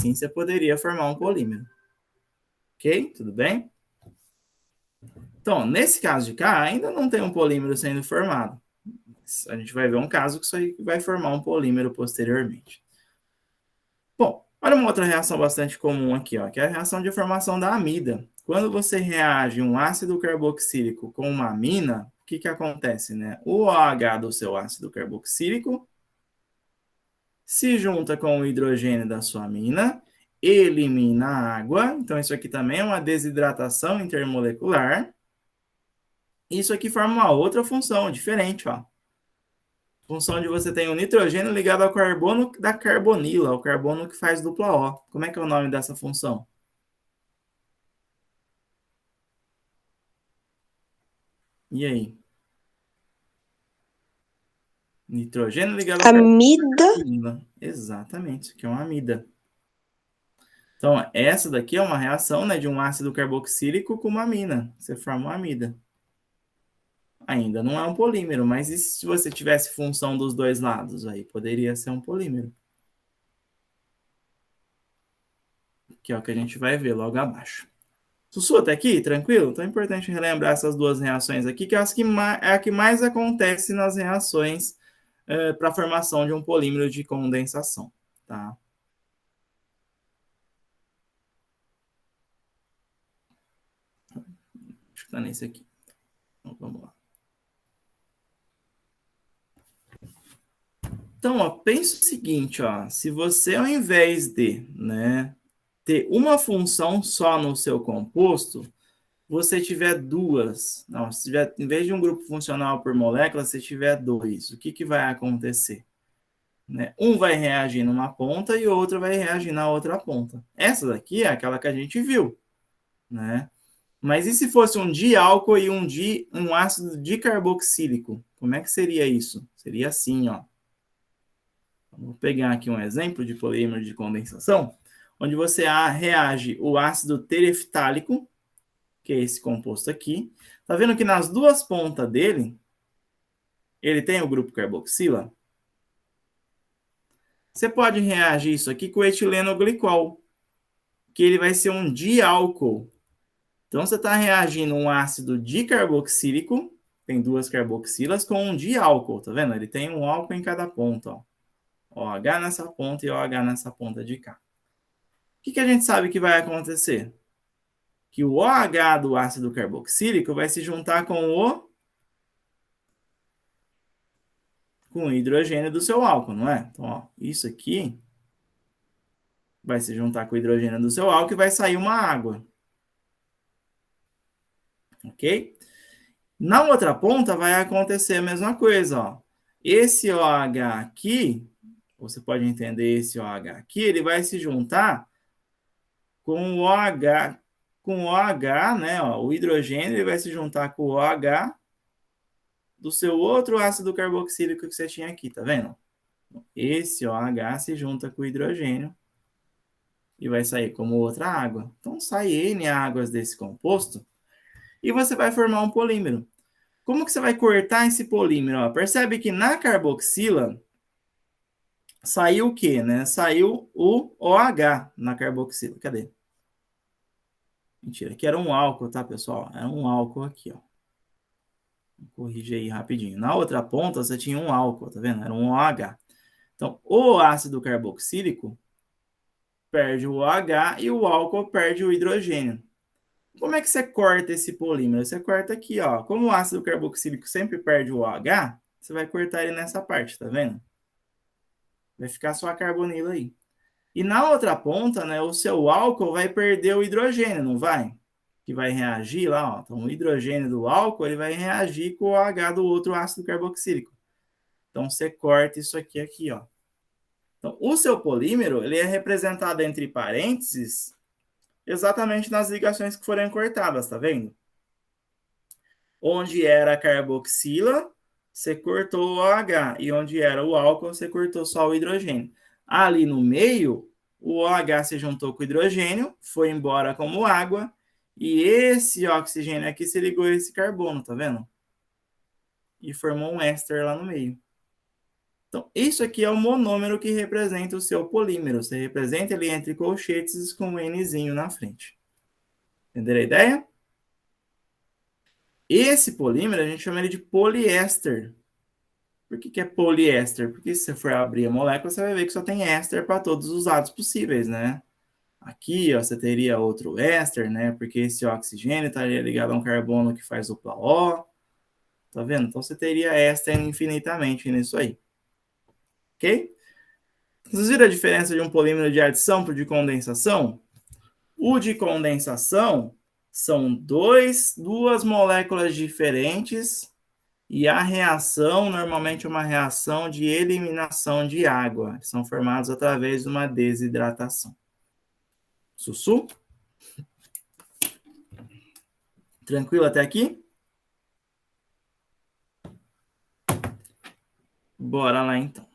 sim você poderia formar um polímero. Ok? Tudo bem? Então, nesse caso de cá, ainda não tem um polímero sendo formado. A gente vai ver um caso que isso aí vai formar um polímero posteriormente. Bom, olha uma outra reação bastante comum aqui, ó, que é a reação de formação da amida. Quando você reage um ácido carboxílico com uma amina, o que acontece, né? O OH do seu ácido carboxílico se junta com o hidrogênio da sua amina, elimina a água. Então, isso aqui também é uma desidratação intermolecular. Isso aqui forma uma outra função diferente, ó. Função de você ter o nitrogênio ligado ao carbono da carbonila, o carbono que faz dupla O. Como é que é o nome dessa função? E aí? Nitrogênio ligado ao Amida? carbonila. Exatamente, isso aqui é uma amida. Então, essa daqui é uma reação, né, de um ácido carboxílico com uma amina. Você forma uma amida. Ainda não é um polímero, mas e se você tivesse função dos dois lados? Aí poderia ser um polímero. Que é o que a gente vai ver logo abaixo. Sussu, até aqui? Tranquilo? Então é importante relembrar essas duas reações aqui, que é a que mais acontece nas reações para a formação de um polímero de condensação. Tá? Acho que tá nesse aqui. Então, vamos lá. Então, ó, pensa o seguinte, ó, se você ao invés de, né, ter uma função só no seu composto, você tiver duas, não, se tiver, em vez de um grupo funcional por molécula, se tiver dois, o que vai acontecer? Né? Um vai reagir numa ponta e o outro vai reagir na outra ponta. Essa daqui é aquela que a gente viu, né? Mas e se fosse um diálcool e um ácido dicarboxílico? Como é que seria isso? Seria assim, ó. Vou pegar aqui um exemplo de polímero de condensação, onde você reage o ácido tereftálico, que é esse composto aqui. Tá vendo que nas duas pontas dele, ele tem o grupo carboxila? Você pode reagir isso aqui com o etileno glicol, que ele vai ser um diálcool. Então, você está reagindo um ácido dicarboxílico, tem duas carboxilas, com um diálcool, tá vendo? Ele tem um álcool em cada ponta, ó. OH nessa ponta e OH nessa ponta de cá. O que a gente sabe que vai acontecer? Que o OH do ácido carboxílico vai se juntar com o hidrogênio do seu álcool, não é? Então, ó, isso aqui vai se juntar com o hidrogênio do seu álcool e vai sair uma água. Ok? Na outra ponta vai acontecer a mesma coisa, ó. Esse OH aqui, você pode entender esse OH aqui, ele vai se juntar com o OH, né? Ó, o hidrogênio ele vai se juntar com o OH do seu outro ácido carboxílico que você tinha aqui, tá vendo? Esse OH se junta com o hidrogênio e vai sair como outra água. Então sai N águas desse composto e você vai formar um polímero. Como que você vai cortar esse polímero? Ó, percebe que na carboxila saiu o quê, né? Saiu o OH na carboxila. Cadê? Mentira, aqui era um álcool, tá, pessoal? Era um álcool aqui, ó. Vou corrigir aí rapidinho. Na outra ponta você tinha um álcool, tá vendo? Era um OH. Então, o ácido carboxílico perde o OH e o álcool perde o hidrogênio. Como é que você corta esse polímero? Você corta aqui, ó. Como o ácido carboxílico sempre perde o OH, você vai cortar ele nessa parte, tá vendo? Vai ficar só a carbonila aí. E na outra ponta, né, o seu álcool vai perder o hidrogênio, não vai? Que vai reagir lá, ó. Então, o hidrogênio do álcool, ele vai reagir com o OH do outro ácido carboxílico. Então, você corta isso aqui, ó. Então, o seu polímero, ele é representado entre parênteses exatamente nas ligações que foram cortadas, tá vendo? Onde era a carboxila, você cortou o OH. E onde era o álcool, você cortou só o hidrogênio. Ali no meio, o OH se juntou com o hidrogênio, foi embora como água, e esse oxigênio aqui se ligou a esse carbono, tá vendo? E formou um éster lá no meio. Então, isso aqui é o monômero que representa o seu polímero. Você representa ele entre colchetes com um Nzinho na frente. Entenderam a ideia? Esse polímero a gente chama ele de poliéster. Por que é poliéster? Porque se você for abrir a molécula, você vai ver que só tem éster para todos os lados possíveis, né? Aqui, ó, você teria outro éster, né? Porque esse oxigênio estaria ligado a um carbono que faz dupla O. Tá vendo? Então você teria éster infinitamente nisso aí. Ok? Vocês viram a diferença de um polímero de adição para o de condensação? O de condensação são duas moléculas diferentes e a reação normalmente é uma reação de eliminação de água. São formados através de uma desidratação. Sussu? Tranquilo até aqui? Bora lá então.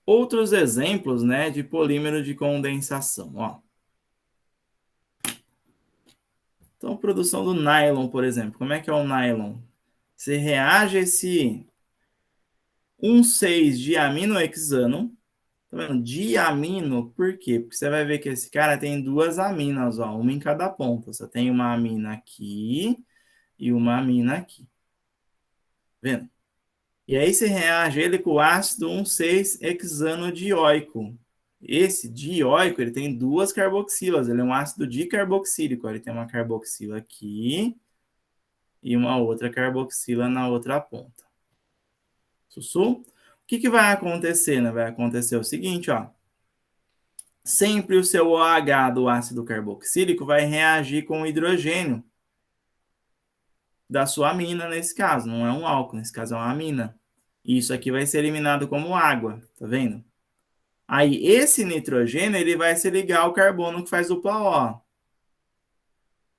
Outros exemplos, né, de polímero de condensação, ó. Então, produção do nylon, por exemplo. Como é que é o nylon? Você reage esse 1,6-diaminohexano. Tá vendo? Diamino, por quê? Porque você vai ver que esse cara tem duas aminas, ó, uma em cada ponta. Você tem uma amina aqui e uma amina aqui. Tá vendo? E aí você reage ele com o ácido 1,6-hexanodioico. Esse dioico, ele tem duas carboxilas, ele é um ácido dicarboxílico. Ele tem uma carboxila aqui e uma outra carboxila na outra ponta. Sussu? O que vai acontecer, né? Vai acontecer o seguinte, ó. Sempre o seu OH do ácido carboxílico vai reagir com o hidrogênio da sua amina, nesse caso. Não é um álcool, nesse caso é uma amina. E isso aqui vai ser eliminado como água, tá vendo? Aí, esse nitrogênio, ele vai se ligar ao carbono que faz dupla O.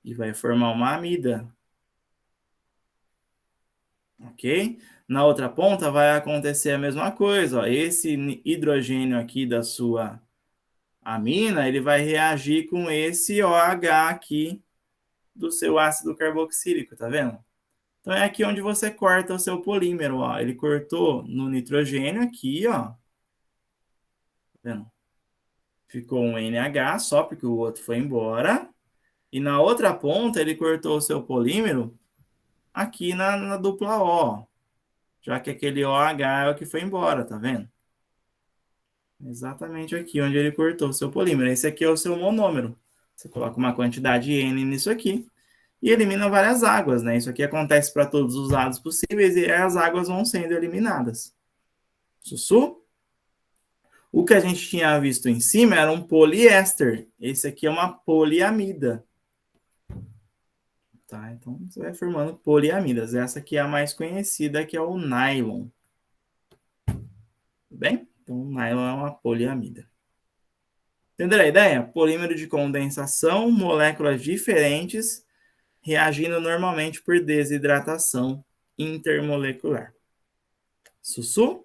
E vai formar uma amida. Ok? Na outra ponta vai acontecer a mesma coisa. Ó. Esse hidrogênio aqui da sua amina, ele vai reagir com esse OH aqui do seu ácido carboxílico, tá vendo? Então é aqui onde você corta o seu polímero, ó. Ele cortou no nitrogênio aqui, ó. Tá vendo? Ficou um NH só porque o outro foi embora. E na outra ponta ele cortou o seu polímero aqui na dupla O, já que aquele OH é o que foi embora, tá vendo? Exatamente aqui onde ele cortou o seu polímero. Esse aqui é o seu monômero. Você coloca uma quantidade N nisso aqui e elimina várias águas, né? Isso aqui acontece para todos os lados possíveis e as águas vão sendo eliminadas. Sussu? O que a gente tinha visto em cima era um poliéster. Esse aqui é uma poliamida. Tá? Então, você vai formando poliamidas. Essa aqui é a mais conhecida, que é o nylon. Tudo bem? Então, o nylon é uma poliamida. Entenderam a ideia? Polímero de condensação, moléculas diferentes, reagindo normalmente por desidratação intermolecular. Sussu?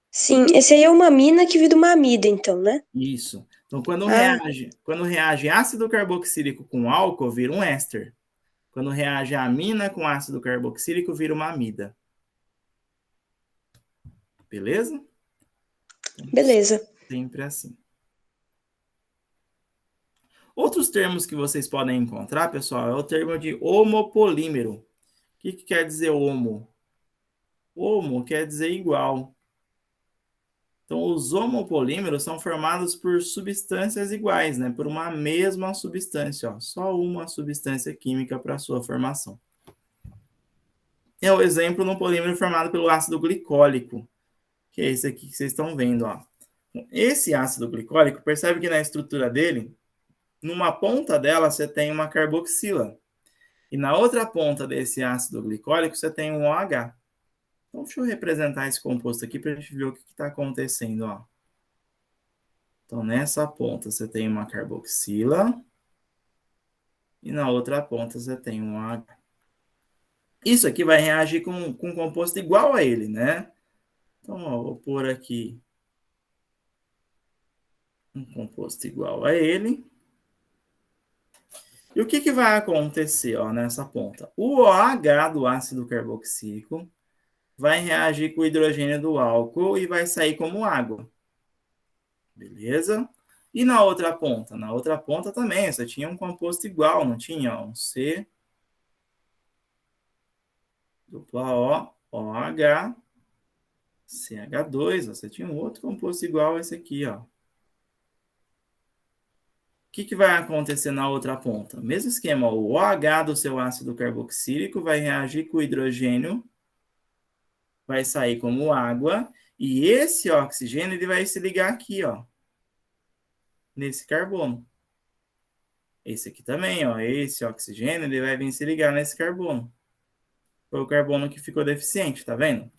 Sim, esse aí é uma amina que vira uma amida, então, né? Isso. Então, quando Ah, reage ácido carboxílico com álcool, vira um éster. Quando reage a amina com ácido carboxílico, vira uma amida. Beleza? Então, beleza. sempre assim. Outros termos que vocês podem encontrar, pessoal, é o termo de homopolímero. O que quer dizer homo? Homo quer dizer igual. Então, os homopolímeros são formados por substâncias iguais, né? Por uma mesma substância, ó. Só uma substância química para sua formação. É o exemplo de um polímero formado pelo ácido glicólico, que é esse aqui que vocês estão vendo, ó. Esse ácido glicólico, percebe que na estrutura dele, numa ponta dela você tem uma carboxila. E na outra ponta desse ácido glicólico você tem um OH. Então, deixa eu representar esse composto aqui para a gente ver o que está acontecendo, ó. Então, nessa ponta você tem uma carboxila e na outra ponta você tem um OH. Isso aqui vai reagir com um composto igual a ele, né? Então, ó, vou pôr aqui um composto igual a ele. E o que vai acontecer ó, nessa ponta? O OH do ácido carboxílico vai reagir com o hidrogênio do álcool e vai sair como água. Beleza? E na outra ponta? Na outra ponta também, só tinha um composto igual, não tinha? Um C, dupla O, OH, CH2, você tinha um outro composto igual a esse aqui, ó. O que vai acontecer na outra ponta? Mesmo esquema, o OH do seu ácido carboxílico vai reagir com o hidrogênio, vai sair como água, e esse oxigênio ele vai se ligar aqui, ó, nesse carbono. Esse aqui também, ó, esse oxigênio ele vai vir se ligar nesse carbono. Foi o carbono que ficou deficiente, tá vendo?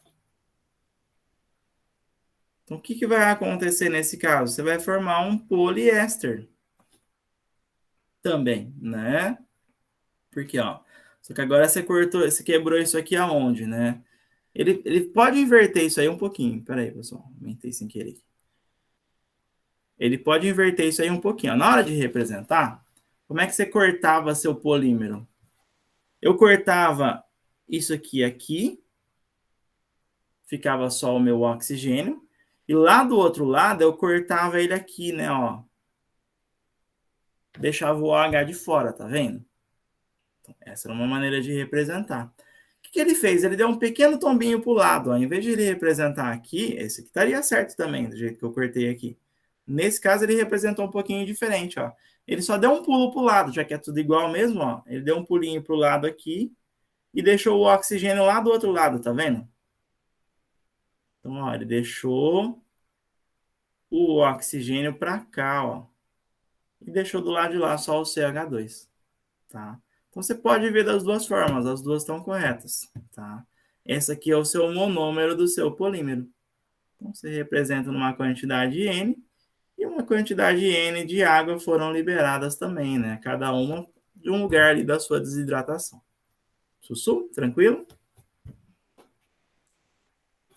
Então, o que vai acontecer nesse caso? Você vai formar um poliéster também, né? Porque, ó, só que agora você cortou, você quebrou isso aqui aonde, né? Ele pode inverter isso aí um pouquinho. Pera aí, pessoal, aumentei sem querer. Ele pode inverter isso aí um pouquinho. Ó. Na hora de representar, como é que você cortava seu polímero? Eu cortava isso aqui, ficava só o meu oxigênio, e lá do outro lado eu cortava ele aqui, né, ó. Deixava o OH de fora, tá vendo? Então, essa era uma maneira de representar. O que ele fez? Ele deu um pequeno tombinho para o lado. Ó. Em vez de ele representar aqui, esse aqui estaria certo também, do jeito que eu cortei aqui. Nesse caso, ele representou um pouquinho diferente. Ó. Ele só deu um pulo para o lado, já que é tudo igual mesmo. Ó. Ele deu um pulinho para o lado aqui e deixou o oxigênio lá do outro lado, tá vendo? Então, ó, ele deixou o oxigênio para cá, ó. E deixou do lado de lá só o CH2, tá? Então, você pode ver das duas formas, as duas estão corretas, tá? Esse aqui é o seu monômero do seu polímero. Então, você representa numa quantidade N e uma quantidade N de água foram liberadas também, né? Cada uma de um lugar ali da sua desidratação. Sussu, tranquilo?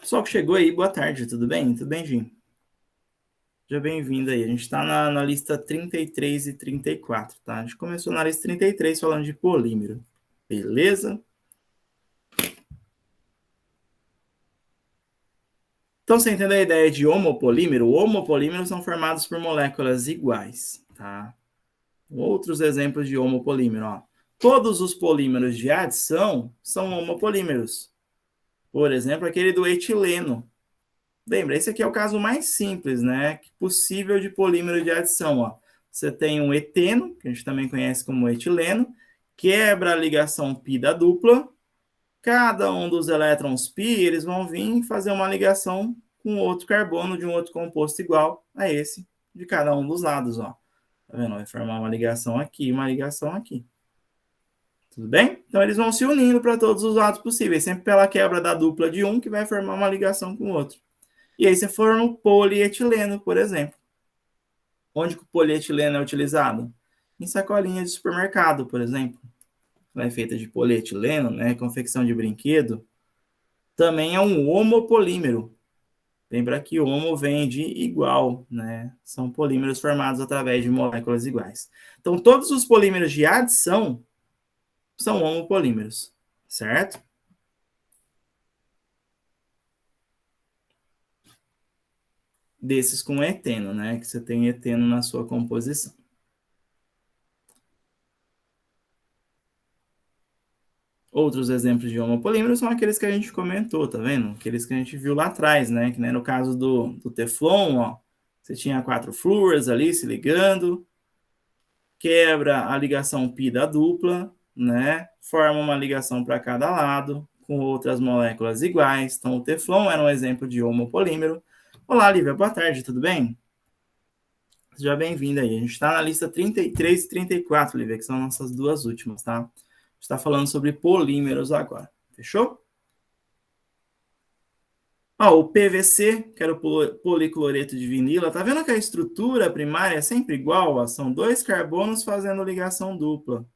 Pessoal que chegou aí, boa tarde, tudo bem? Tudo bem, Jim? Seja bem-vindo aí. A gente está na lista 33 e 34, tá? A gente começou na lista 33 falando de polímero. Beleza? Então, você entendeu a ideia de homopolímero? Homopolímeros são formados por moléculas iguais, tá? Outros exemplos de homopolímero, ó. Todos os polímeros de adição são homopolímeros. Por exemplo, aquele do etileno. Lembra, esse aqui é o caso mais simples, né? Possível de polímero de adição, ó. Você tem um eteno, que a gente também conhece como etileno, quebra a ligação pi da dupla. Cada um dos elétrons pi, eles vão vir fazer uma ligação com outro carbono de um outro composto igual a esse de cada um dos lados, ó. Tá vendo? Vai formar uma ligação aqui, uma ligação aqui. Tudo bem? Então, eles vão se unindo para todos os lados possíveis, sempre pela quebra da dupla de um, que vai formar uma ligação com o outro. E aí você forma o polietileno, por exemplo. Onde que o polietileno é utilizado? Em sacolinha de supermercado, por exemplo. Ela é feita de polietileno, né? Confecção de brinquedo. Também é um homopolímero. Lembra que homo vem de igual, né? São polímeros formados através de moléculas iguais. Então, todos os polímeros de adição são homopolímeros, certo? Desses com eteno, né? Que você tem eteno na sua composição. Outros exemplos de homopolímeros são aqueles que a gente comentou, tá vendo? Aqueles que a gente viu lá atrás, né? Que né, no caso do Teflon, ó, você tinha 4 flúores ali se ligando, quebra a ligação pi da dupla, né? Forma uma ligação para cada lado, com outras moléculas iguais. Então, o Teflon era um exemplo de homopolímero. Olá, Lívia, boa tarde, tudo bem? Seja bem-vinda aí. A gente está na lista 33 e 34, Lívia, que são nossas duas últimas, tá? A gente está falando sobre polímeros agora. Fechou? O PVC, que era o policloreto de vinila, tá vendo que a estrutura primária é sempre igual? Ó? São dois carbonos fazendo ligação dupla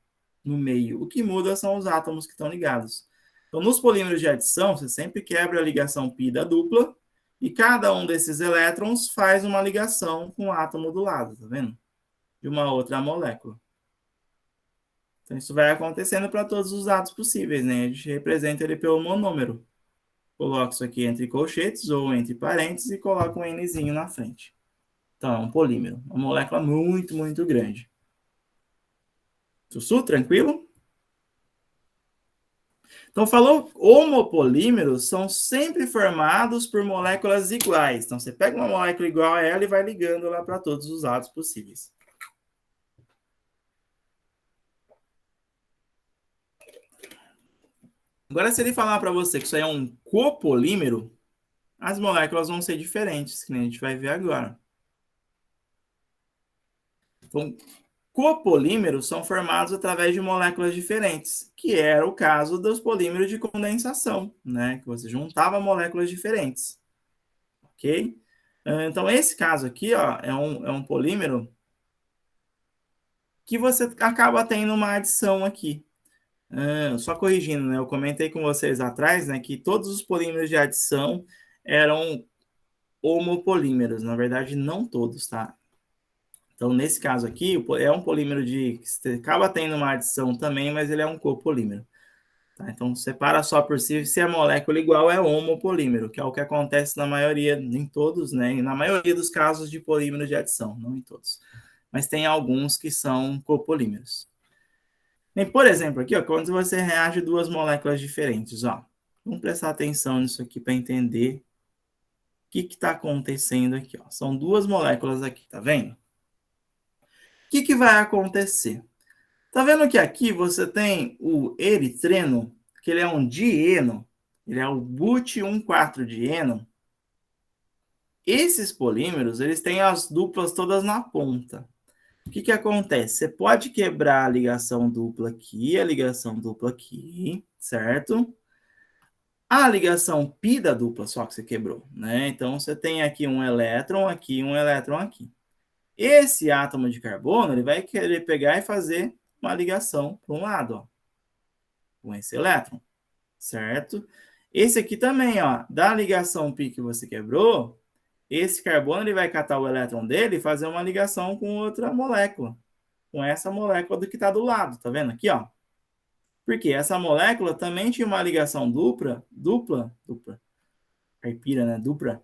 no meio. O que muda são os átomos que estão ligados. Então, nos polímeros de adição, você sempre quebra a ligação pi da dupla e cada um desses elétrons faz uma ligação com o átomo do lado, tá vendo? De uma outra molécula. Então, isso vai acontecendo para todos os dados possíveis, né? A gente representa ele pelo monômero. Coloco isso aqui entre colchetes ou entre parênteses e coloco um Nzinho na frente. Então, é um polímero. Uma molécula muito, muito grande. Sussu, tranquilo? Então, falou, homopolímeros são sempre formados por moléculas iguais. Então, você pega uma molécula igual a ela e vai ligando lá para todos os lados possíveis. Agora, se ele falar para você que isso aí é um copolímero, as moléculas vão ser diferentes, que nem a gente vai ver agora. Então, copolímeros são formados através de moléculas diferentes, que era o caso dos polímeros de condensação, né? Que você juntava moléculas diferentes, ok? Então, esse caso aqui, ó, é um polímero que você acaba tendo uma adição aqui. Só corrigindo, né? Eu comentei com vocês atrás, né, que todos os polímeros de adição eram homopolímeros. Na verdade, não todos, tá? Então, nesse caso aqui, é um polímero que você acaba tendo uma adição também, mas ele é um copolímero. Tá? Então, separa só por si, se a molécula igual é homopolímero, que é o que acontece na maioria, em todos, né? Na maioria dos casos de polímeros de adição, não em todos. Mas tem alguns que são copolímeros. E, por exemplo, aqui, ó, quando você reage duas moléculas diferentes, ó, vamos prestar atenção nisso aqui para entender o que está acontecendo aqui. Ó. São duas moléculas aqui, tá vendo? O que vai acontecer? Tá vendo que aqui você tem o eritreno, que ele é um dieno, ele é o but14-dieno. Esses polímeros, eles têm as duplas todas na ponta. O que acontece? Você pode quebrar a ligação dupla aqui, a ligação dupla aqui, certo? A ligação pi da dupla só que você quebrou, né? Então, você tem aqui um elétron aqui, um elétron aqui. Esse átomo de carbono, ele vai querer pegar e fazer uma ligação para um lado, ó, com esse elétron, certo? Esse aqui também, ó, da ligação pi que você quebrou, esse carbono ele vai catar o elétron dele e fazer uma ligação com outra molécula, com essa molécula do que está do lado, tá vendo aqui, ó? Porque essa molécula também tinha uma ligação dupla, caipira, né, dupla,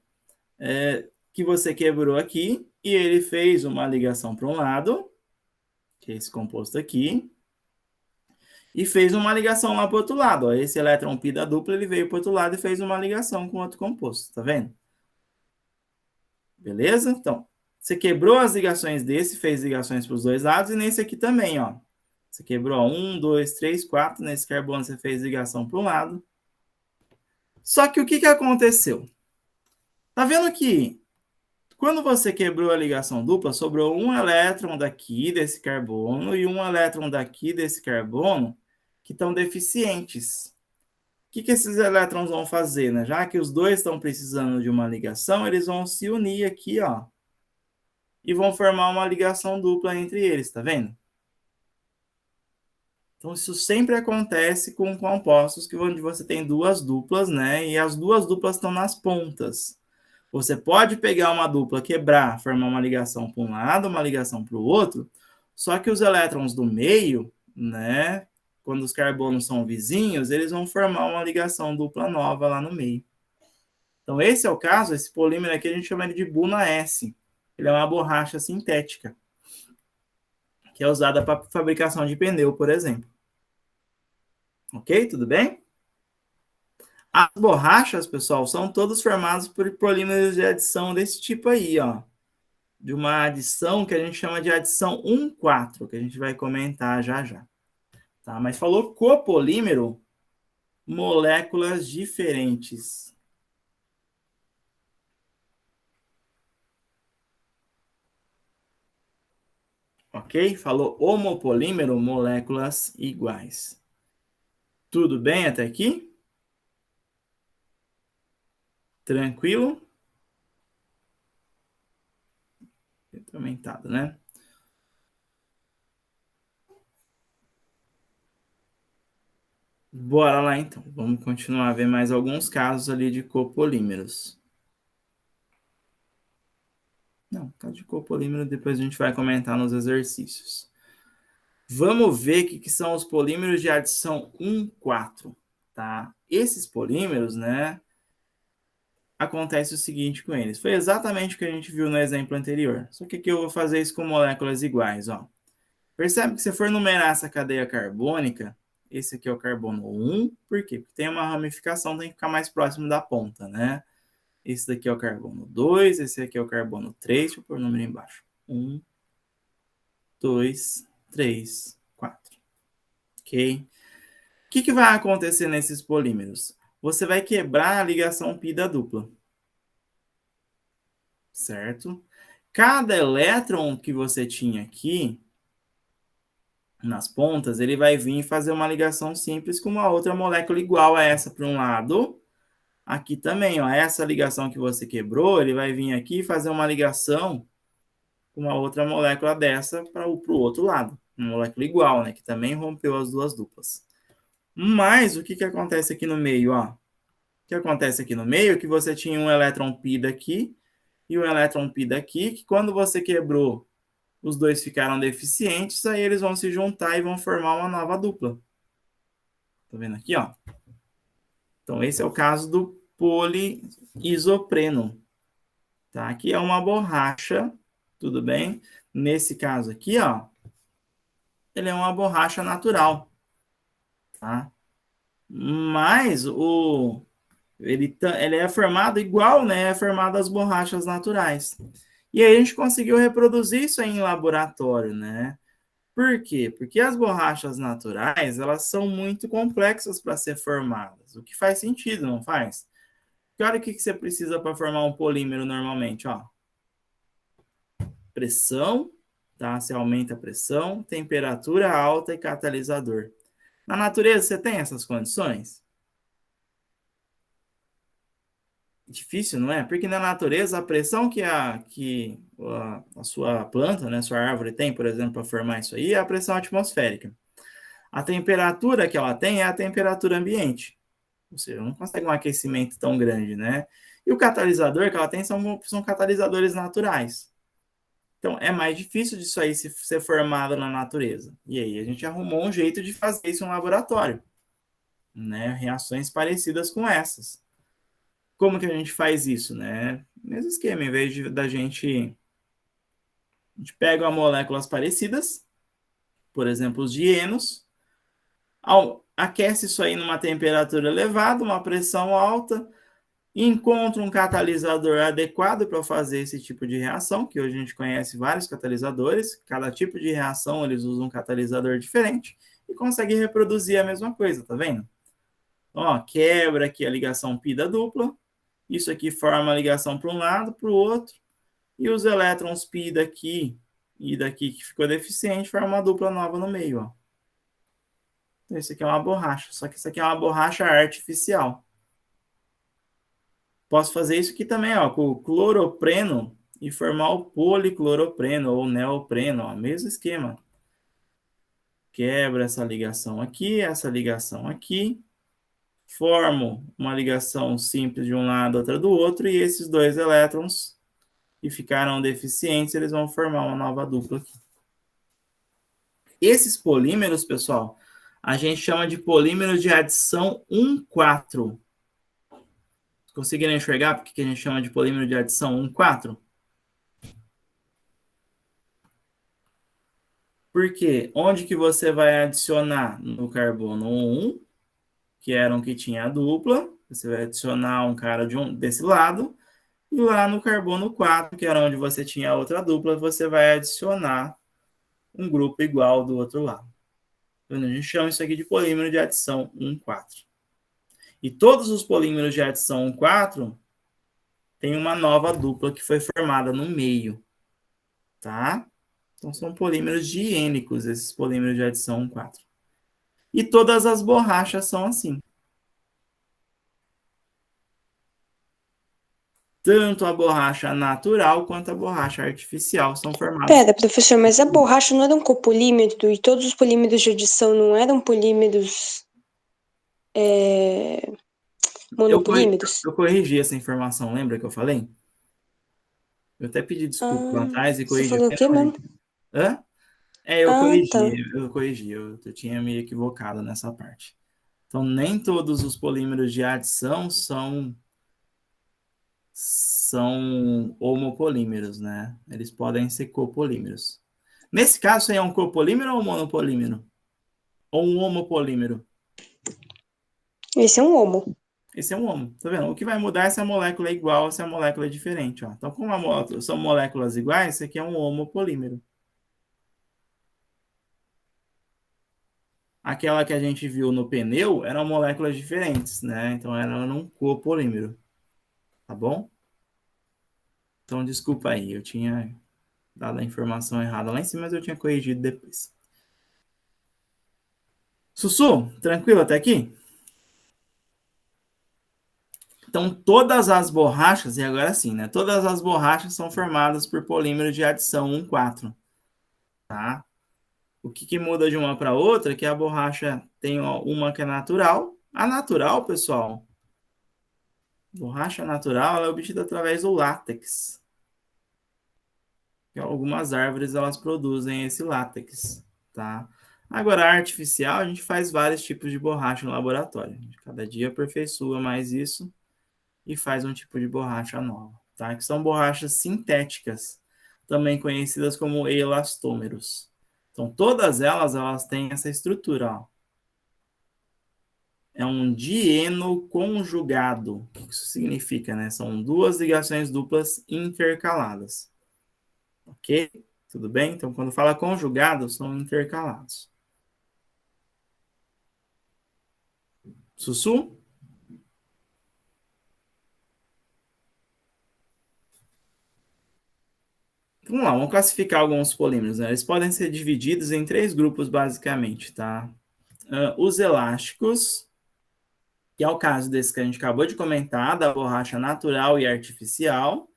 que você quebrou aqui, e ele fez uma ligação para um lado, que é esse composto aqui, e fez uma ligação lá para o outro lado. Ó. Esse elétron pi da dupla, ele veio para o outro lado e fez uma ligação com outro composto, tá vendo? Beleza? Então, você quebrou as ligações desse, fez ligações para os dois lados, e nesse aqui também, ó. Você quebrou 1, 2, 3, 4, nesse carbono você fez ligação para um lado. Só que o que aconteceu? Tá vendo que quando você quebrou a ligação dupla, sobrou um elétron daqui desse carbono e um elétron daqui desse carbono que estão deficientes. O que esses elétrons vão fazer? Né? Já que os dois estão precisando de uma ligação, eles vão se unir aqui, ó, e vão formar uma ligação dupla entre eles, tá vendo? Então, isso sempre acontece com compostos onde você tem duas duplas, né? E as duas duplas estão nas pontas. Você pode pegar uma dupla, quebrar, formar uma ligação para um lado, uma ligação para o outro, só que os elétrons do meio, né, quando os carbonos são vizinhos, eles vão formar uma ligação dupla nova lá no meio. Então, esse é o caso, esse polímero aqui a gente chama ele de Buna S. Ele é uma borracha sintética, que é usada para fabricação de pneu, por exemplo. Ok? Tudo bem? As borrachas, pessoal, são todas formadas por polímeros de adição desse tipo aí, ó. De uma adição que a gente chama de adição 1,4, que a gente vai comentar já já. Tá? Mas falou copolímero, moléculas diferentes. Ok? Falou homopolímero, moléculas iguais. Tudo bem até aqui? Tranquilo? Aumentado, né? Bora lá então. Vamos continuar a ver mais alguns casos ali de copolímeros. Não, caso de copolímero depois a gente vai comentar nos exercícios. Vamos ver o que são os polímeros de adição 1,4, tá? Esses polímeros, né, acontece o seguinte com eles. Foi exatamente o que a gente viu no exemplo anterior. Só que aqui eu vou fazer isso com moléculas iguais, ó. Percebe que se for numerar essa cadeia carbônica, esse aqui é o carbono 1, por quê? Porque tem uma ramificação, tem que ficar mais próximo da ponta, né? Esse daqui é o carbono 2, esse aqui é o carbono 3, deixa eu pôr o número embaixo. 1, 2, 3, 4. Ok? O que vai acontecer nesses polímeros? Você vai quebrar a ligação pi da dupla. Certo? Cada elétron que você tinha aqui, nas pontas, ele vai vir fazer uma ligação simples com uma outra molécula igual a essa para um lado. Aqui também, ó, essa ligação que você quebrou, ele vai vir aqui fazer uma ligação com uma outra molécula dessa para o outro lado. Uma molécula igual, né? Que também rompeu as duas duplas. Mas o que acontece aqui no meio, ó? O que acontece aqui no meio é que você tinha um elétron pi daqui e um elétron pi daqui, que quando você quebrou, os dois ficaram deficientes, aí eles vão se juntar e vão formar uma nova dupla. Tá vendo aqui, ó? Então, esse é o caso do poliisopreno. Tá? Aqui é uma borracha, tudo bem? Nesse caso aqui, ó, ele é uma borracha natural. Tá? Mas ele é formado igual, né? É formado as borrachas naturais. E aí a gente conseguiu reproduzir isso aí em laboratório, né? Por quê? Porque as borrachas naturais, elas são muito complexas para ser formadas. O que faz sentido, não faz? Porque olha o que você precisa para formar um polímero normalmente, ó. Pressão, tá? Você aumenta a pressão, temperatura alta e catalisador. Na natureza você tem essas condições? Difícil, não é? Porque na natureza a pressão que a sua planta, né, sua árvore tem, por exemplo, para formar isso aí, é a pressão atmosférica. A temperatura que ela tem é a temperatura ambiente. Ou seja, não consegue um aquecimento tão grande, né? E o catalisador que ela tem são catalisadores naturais. Então, é mais difícil disso aí ser formado na natureza. E aí, a gente arrumou um jeito de fazer isso no laboratório. Né? Reações parecidas com essas. Como que a gente faz isso, né? Mesmo esquema, em vez da gente... A gente pega moléculas parecidas, por exemplo, os dienos, aquece isso aí numa temperatura elevada, uma pressão alta, encontra um catalisador adequado para fazer esse tipo de reação, que hoje a gente conhece vários catalisadores, cada tipo de reação eles usam um catalisador diferente e consegue reproduzir a mesma coisa, tá vendo? Ó, quebra aqui a ligação pi da dupla, isso aqui forma a ligação para um lado, para o outro, e os elétrons pi daqui e daqui que ficou deficiente formam uma dupla nova no meio, ó. Então, isso aqui é uma borracha, só que isso aqui é uma borracha artificial. Posso fazer isso aqui também, ó, com o cloropreno e formar o policloropreno ou neopreno, ó, mesmo esquema. Quebra essa ligação aqui, formo uma ligação simples de um lado, outra do outro, e esses dois elétrons que ficaram deficientes, eles vão formar uma nova dupla aqui. Esses polímeros, pessoal, a gente chama de polímeros de adição 1,4. Conseguiram enxergar porque que a gente chama de polímero de adição 1,4? Porque onde que você vai adicionar no carbono 1, que era um que tinha a dupla, você vai adicionar um cara desse lado, e lá no carbono 4, que era onde você tinha a outra dupla, você vai adicionar um grupo igual do outro lado. Então, a gente chama isso aqui de polímero de adição 1,4. E todos os polímeros de adição 1,4 têm uma nova dupla que foi formada no meio, tá? Então, são polímeros diênicos, esses polímeros de adição 1,4. E todas as borrachas são assim. Tanto a borracha natural quanto a borracha artificial são formadas. Pera, professor, mas a borracha não era um copolímero e todos os polímeros de adição não eram polímeros monopolímeros? Eu corrigi essa informação, lembra que eu falei? Eu até pedi desculpa lá atrás e Você corrigi falou o quê mesmo? finalmente. Hã? Eu Ah, tá. corrigi, eu tinha me equivocado nessa parte. Então, nem todos os polímeros de adição são homopolímeros, né? Eles podem ser copolímeros. Nesse caso, é um copolímero ou um monopolímero? Ou um homopolímero? Esse é um homo. Esse é um homo, tá vendo? O que vai mudar é se a molécula é igual ou se a molécula é diferente, ó. Então, como são moléculas iguais, esse aqui é um homopolímero. Aquela que a gente viu no pneu eram moléculas diferentes, né? Então, era um copolímero, tá bom? Então, desculpa aí, eu tinha dado a informação errada lá em cima, mas eu tinha corrigido depois. Sussu, tranquilo até aqui? Então, todas as borrachas, e agora sim, né? Todas as borrachas são formadas por polímeros de adição 1,4, tá? O que muda de uma para outra é que a borracha tem uma que é natural. A natural, pessoal, borracha natural, ela é obtida através do látex. Algumas árvores elas produzem esse látex, tá? Agora, a artificial, a gente faz vários tipos de borracha no laboratório. Cada dia aperfeiçoa mais isso e faz um tipo de borracha nova, tá? Que são borrachas sintéticas, também conhecidas como elastômeros. Então, todas elas têm essa estrutura, ó. É um dieno conjugado. O que isso significa, né? São duas ligações duplas intercaladas. Ok? Tudo bem? Então, quando fala conjugado, são intercalados. Sussu? Vamos lá, vamos classificar alguns polímeros, né? Eles podem ser divididos em três grupos, basicamente, tá? Os elásticos, que é o caso desse que a gente acabou de comentar, da borracha natural e artificial.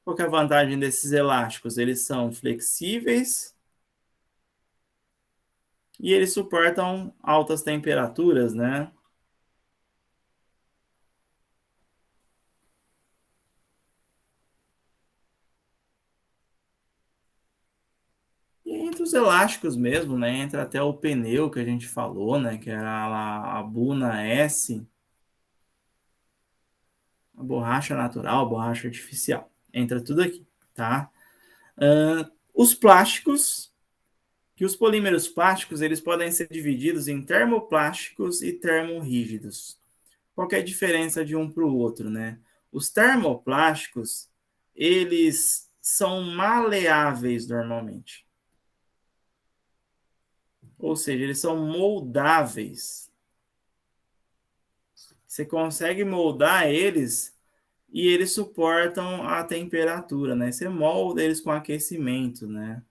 Qual que é a vantagem desses elásticos? Eles são flexíveis e eles suportam altas temperaturas, né? E entre os elásticos mesmo, né? Entra até o pneu que a gente falou, né? Que era a Buna S, a borracha natural, a borracha artificial. Entra tudo aqui, tá? Os plásticos, que os polímeros plásticos, eles podem ser divididos em termoplásticos e termorrígidos. Qual que é a diferença de um para o outro, né? Os termoplásticos, eles são maleáveis normalmente. Ou seja, eles são moldáveis. Você consegue moldar eles e eles suportam a temperatura, né? Você molda eles com aquecimento, né?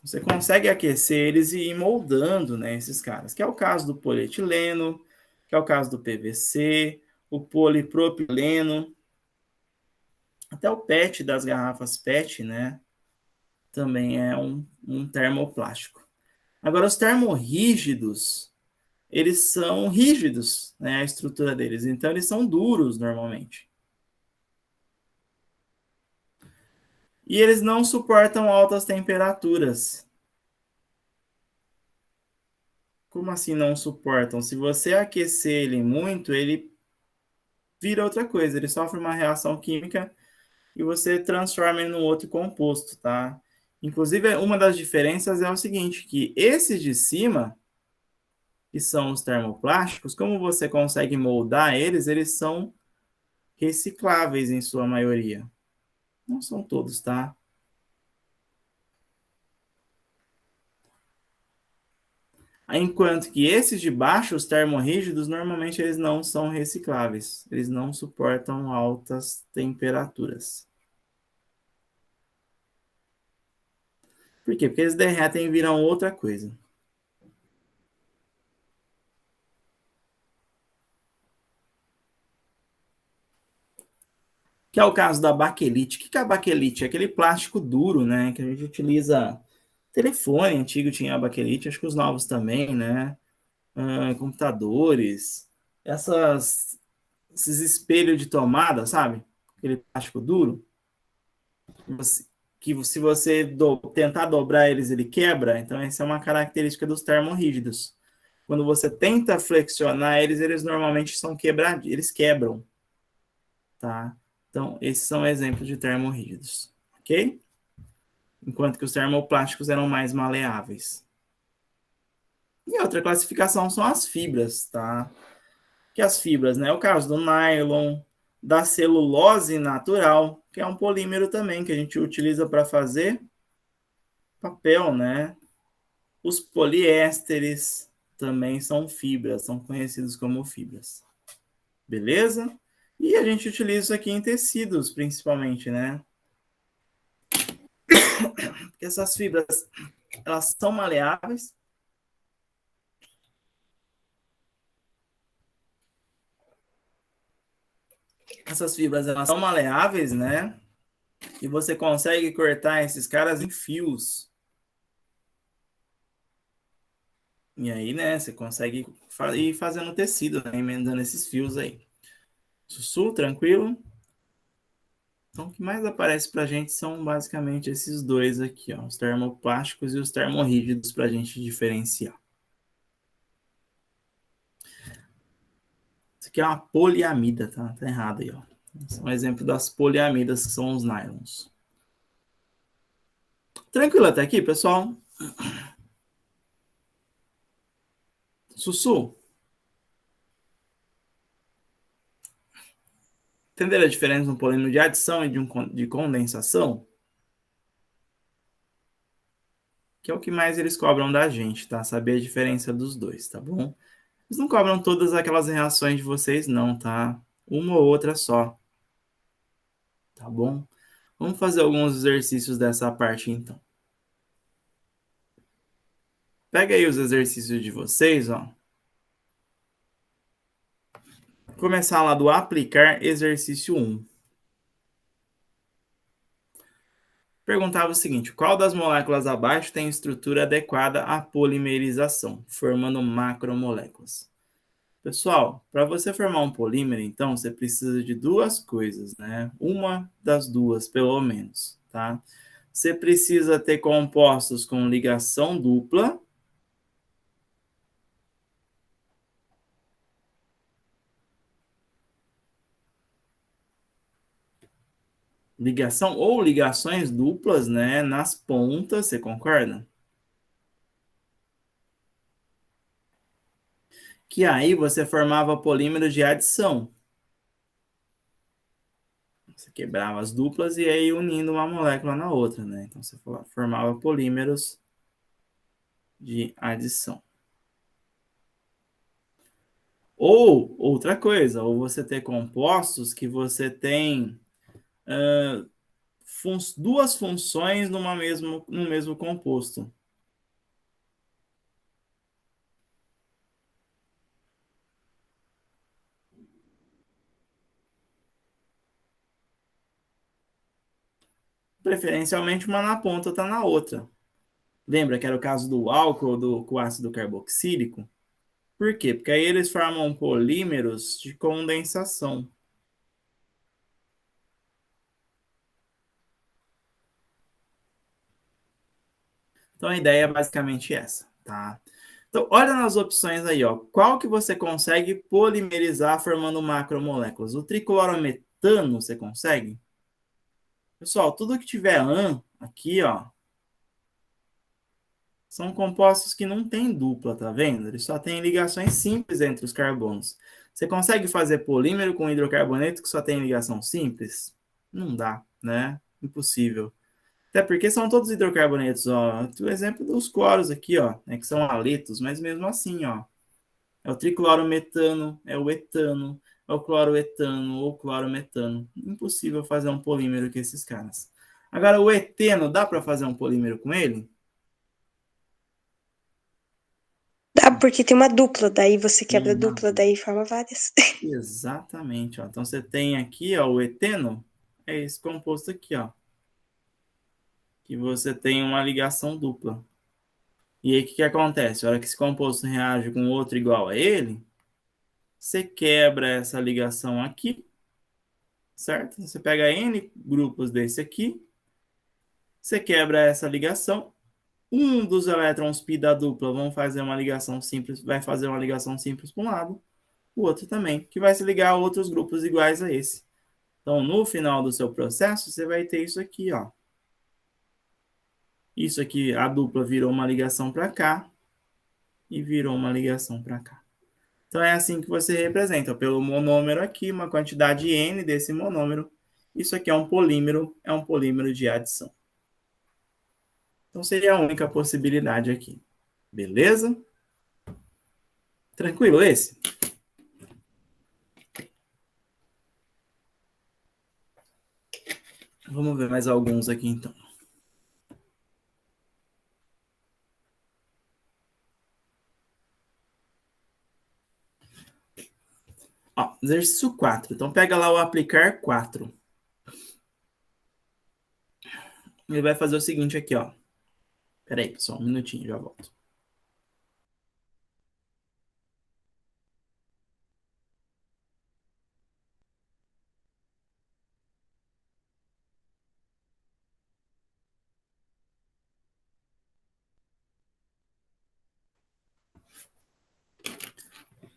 Você consegue aquecer eles e ir moldando, né, esses caras, que é o caso do polietileno, que é o caso do PVC, o polipropileno, até o PET das garrafas PET, né, também é um termoplástico. Agora, os termorrígidos, eles são rígidos, né, a estrutura deles, então eles são duros normalmente. E eles não suportam altas temperaturas. Como assim não suportam? Se você aquecer ele muito, ele vira outra coisa, ele sofre uma reação química e você transforma ele num outro composto, tá? Inclusive, uma das diferenças é o seguinte, que esses de cima, que são os termoplásticos, como você consegue moldar eles, eles são recicláveis em sua maioria. Não são todos, tá? Enquanto que esses de baixo, os termorrígidos, normalmente eles não são recicláveis. Eles não suportam altas temperaturas. Por quê? Porque eles derretem e viram outra coisa. Que é o caso da baquelite. O que é a baquelite? É aquele plástico duro, né? Que a gente utiliza. Telefone antigo tinha a baquelite, acho que os novos também, né? Computadores, esses espelhos de tomada, sabe? Aquele plástico duro. que se você tentar dobrar eles, ele quebra. Então, essa é uma característica dos termorrígidos. Quando você tenta flexionar eles, eles normalmente são quebrados, eles quebram, tá? Então, esses são exemplos de termorrígidos, ok? Enquanto que os termoplásticos eram mais maleáveis. E outra classificação são as fibras, tá? Que as fibras, né? O caso do nylon, da celulose natural, que é um polímero também que a gente utiliza para fazer papel, né? Os poliésteres também são fibras, são conhecidos como fibras. Beleza? E a gente utiliza isso aqui em tecidos, principalmente, né? Porque essas fibras, elas são maleáveis. Essas fibras, elas são maleáveis, né? E você consegue cortar esses caras em fios. E aí, né, você consegue ir fazendo tecido, né, emendando esses fios aí. Sussu, tranquilo? Então, o que mais aparece para a gente são basicamente esses dois aqui, ó, os termoplásticos e os termorrígidos para a gente diferenciar. Isso aqui é uma poliamida, tá? Tá errado aí, ó. Esse é um exemplo das poliamidas, que são os nylons. Tranquilo até aqui, pessoal? Sussu? Entenderam a diferença de um polímero de adição e de condensação? Que é o que mais eles cobram da gente, tá? Saber a diferença dos dois, tá bom? Eles não cobram todas aquelas reações de vocês, não, tá? Uma ou outra só, tá bom? Vamos fazer alguns exercícios dessa parte, então. Pega aí os exercícios de vocês, ó. Começar lá do aplicar exercício 1. Perguntava o seguinte: qual das moléculas abaixo tem estrutura adequada à polimerização, formando macromoléculas? Pessoal, para você formar um polímero, então, você precisa de duas coisas, né? Uma das duas, pelo menos, tá? Você precisa ter compostos com ligação dupla. Ligação ou ligações duplas, né? Nas pontas, você concorda? Que aí você formava polímeros de adição. Você quebrava as duplas e aí unindo uma molécula na outra, né? Então você formava polímeros de adição. Ou outra coisa, ou você ter compostos que você tem duas funções no mesmo composto. Preferencialmente uma na ponta, outra na outra. Lembra que era o caso do álcool com ácido carboxílico? Por quê? Porque aí eles formam polímeros de condensação. Então a ideia é basicamente essa, tá? Então olha nas opções aí, ó. Qual que você consegue polimerizar formando macromoléculas? O triclorometano você consegue? Pessoal, tudo que tiver AN aqui, ó, são compostos que não têm dupla, tá vendo? Eles só têm ligações simples entre os carbonos. Você consegue fazer polímero com hidrocarboneto que só tem ligação simples? Não dá, né? Impossível. Até porque são todos hidrocarbonetos, ó. O exemplo dos cloros aqui, ó, né, que são haletos, mas mesmo assim, ó. É o triclorometano, é o etano, é o cloroetano ou clorometano. Impossível fazer um polímero com esses caras. Agora, o eteno, dá para fazer um polímero com ele? Dá, porque tem uma dupla, daí você quebra a Uma dupla, daí forma várias. Exatamente, ó. Então você tem aqui, ó, o eteno, é esse composto aqui, ó, que você tem uma ligação dupla. E aí o que, que acontece? A hora que esse composto reage com outro igual a ele, você quebra essa ligação aqui, certo? Você pega N grupos desse aqui, Você quebra essa ligação. Um dos elétrons π da dupla vão fazer uma ligação simples, vai fazer uma ligação simples para um lado, o outro também, que vai se ligar a outros grupos iguais a esse. Então, no final do seu processo, você vai ter isso aqui, ó. Isso aqui, a dupla virou uma ligação para cá e virou uma ligação para cá. Então, é assim que você representa, pelo monômero aqui, uma quantidade N desse monômero. Isso aqui é um polímero de adição. Então, seria a única possibilidade aqui. Beleza? Tranquilo esse? Vamos ver mais alguns aqui, então. Ó, exercício 4. Então, pega lá o aplicar 4. Ele vai fazer o seguinte aqui, ó. Pera aí, pessoal, um minutinho, já volto.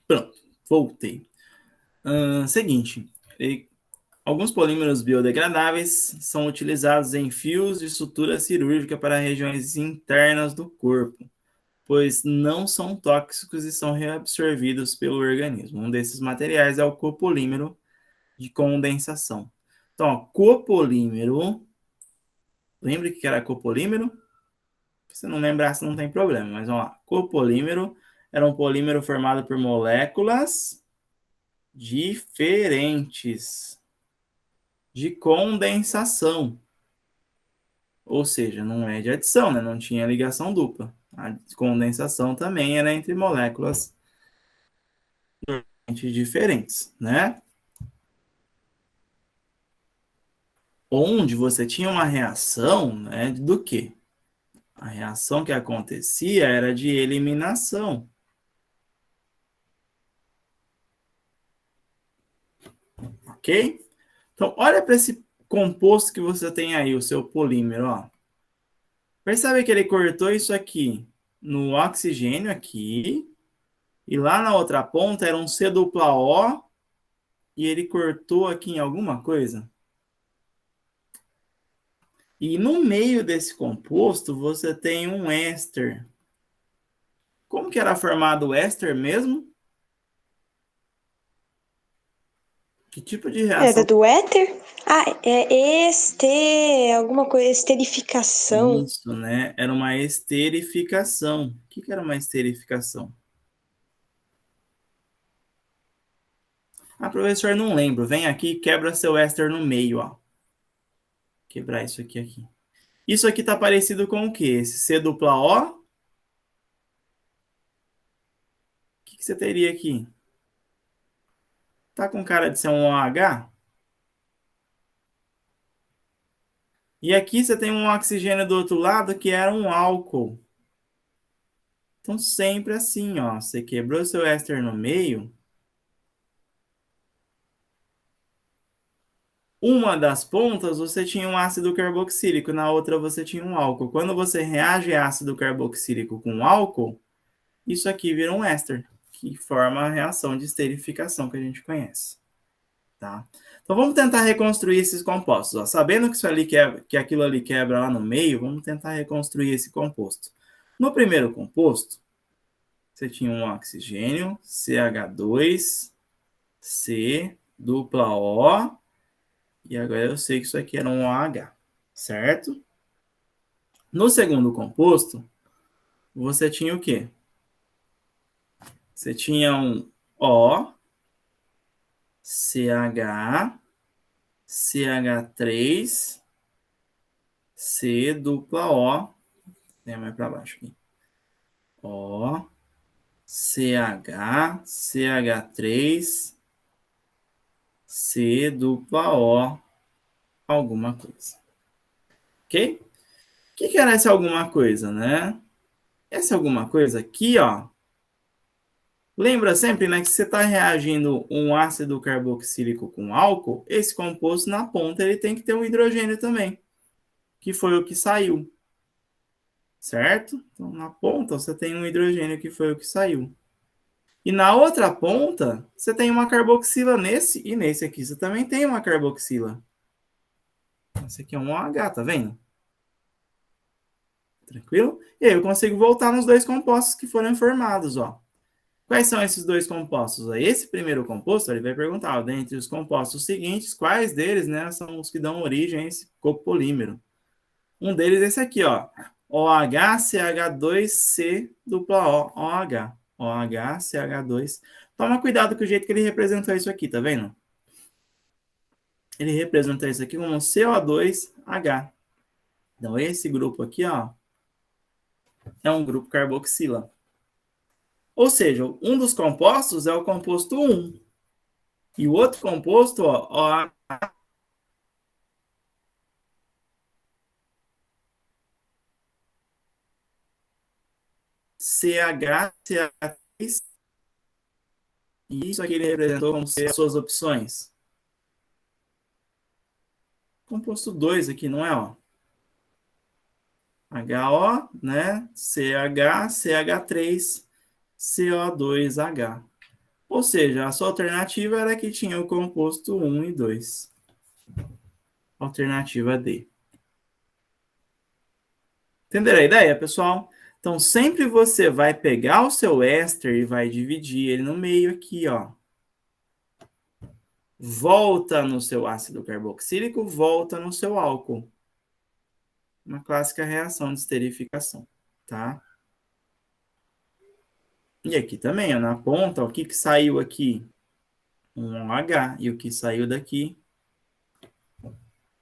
Pronto, voltei. Seguinte, alguns polímeros biodegradáveis são utilizados em fios de sutura cirúrgica para regiões internas do corpo, pois não são tóxicos e são reabsorvidos pelo organismo. Um desses materiais é o copolímero de condensação. Então, ó, copolímero, lembra que era copolímero? Se você não lembrasse, não tem problema, mas vamos lá. Copolímero era um polímero formado por moléculas diferentes de condensação. Ou seja, não é de adição, né? Não tinha ligação dupla. A condensação também era entre moléculas diferentes, né? Onde você tinha uma reação, né, do quê? A reação que acontecia era de eliminação. Ok? Então, olha para esse composto que você tem aí, o seu polímero, ó. Percebe que ele cortou isso aqui no oxigênio aqui, e lá na outra ponta era um C dupla O, e ele cortou aqui em alguma coisa. E no meio desse composto você tem um éster. Como que era formado o éster mesmo? Que tipo de Era reação? do éter? Ah, alguma coisa, esterificação. Isso, né? Era uma esterificação. O que era uma esterificação? Ah, professor, não lembro. Vem aqui e quebra seu éster no meio, ó. Quebrar isso aqui. Isso aqui tá parecido com o quê? Esse C dupla O? O que você teria aqui? Tá com cara de ser um OH? E aqui você tem um oxigênio do outro lado que era um álcool. Então, sempre assim, ó. Você quebrou seu éster no meio. Uma das pontas você tinha um ácido carboxílico, na outra você tinha um álcool. Quando você reage ácido carboxílico com álcool, isso aqui vira um éster, que forma a reação de esterificação que a gente conhece. Tá? Então vamos tentar reconstruir esses compostos. Ó. Sabendo que, isso ali que aquilo ali quebra lá no meio, vamos tentar reconstruir esse composto. No primeiro composto, você tinha um oxigênio, CH2, C, dupla O, e agora eu sei que isso aqui era um OH, certo? No segundo composto, você tinha o quê? Você tinha um O, CH, CH3, C, dupla O, né, mais para baixo aqui. O, CH, CH3, C, dupla O, alguma coisa. Ok? O que era essa alguma coisa, né? Essa alguma coisa aqui, ó. Lembra sempre, né, que você está reagindo um ácido carboxílico com álcool, esse composto na ponta ele tem que ter um hidrogênio também. que foi o que saiu. Certo? Então, na ponta, você tem um hidrogênio que foi o que saiu. E na outra ponta, você tem uma carboxila nesse e nesse aqui. Você também tem uma carboxila. Esse aqui é um OH, tá vendo? Tranquilo? E aí eu consigo voltar nos dois compostos que foram formados, ó. Quais são esses dois compostos? Esse primeiro composto, ele vai perguntar, ó, dentre os compostos seguintes, quais deles, né, são os que dão origem a esse copolímero? Um deles é esse aqui, ó. OHCH2C dupla O, OH. OHCH2. Toma cuidado com o jeito que ele representou isso aqui, tá vendo? Ele representou isso aqui como CO2H. Então, esse grupo aqui, ó, é um grupo carboxila. Ou seja, um dos compostos é o composto 1. E o outro composto, ó, CH3. E isso aqui ele representou como ser as suas opções. Composto 2 aqui, não é? Ó? HO, né? CH, CH3, CO2H. Ou seja, a sua alternativa era que tinha o composto 1 e 2. Alternativa D. Entenderam a ideia, pessoal? Então, sempre você vai pegar o seu éster e vai dividir ele no meio aqui, ó. Volta no seu ácido carboxílico, volta no seu álcool. Uma clássica reação de esterificação, tá? E aqui também, ó, na ponta, ó, o que saiu aqui? Um OH. E o que saiu daqui?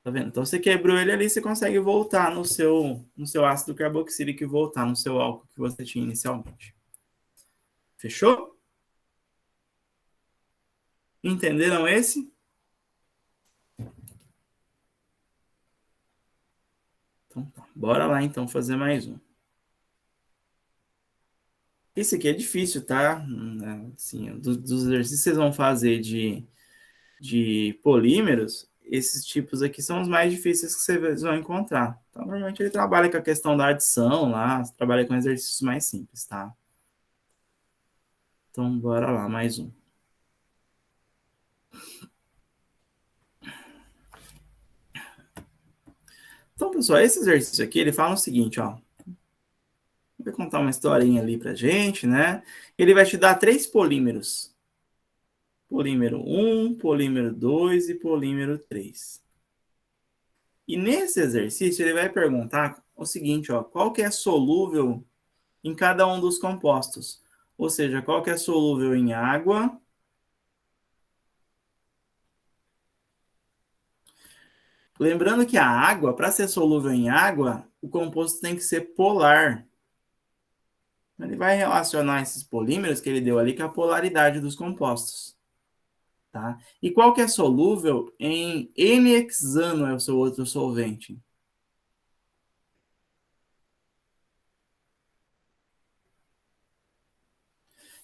Tá vendo? Então, você quebrou ele ali, você consegue voltar no seu ácido carboxílico e voltar no seu álcool que você tinha inicialmente. Fechou? Entenderam esse? Então, tá. Bora lá, então, fazer mais um. Esse aqui é difícil, tá? Assim, dos exercícios que vocês vão fazer de polímeros, esses tipos aqui são os mais difíceis que vocês vão encontrar. Então, normalmente ele trabalha com a questão da adição lá, trabalha com exercícios mais simples, tá? Então, bora lá, mais um. Então, pessoal, esse exercício aqui, ele fala o seguinte, ó. Vai contar uma historinha ali pra gente, né? Ele vai te dar 3 polímeros. Polímero 1, polímero 2 e polímero 3. E nesse exercício, ele vai perguntar o seguinte, ó. Qual que é solúvel em cada um dos compostos? Ou seja, qual que é solúvel em água? Lembrando que a água, para ser solúvel em água, o composto tem que ser polar. Ele vai relacionar esses polímeros que ele deu ali com a polaridade dos compostos. Tá? E qual que é solúvel em N-hexano, é o seu outro solvente?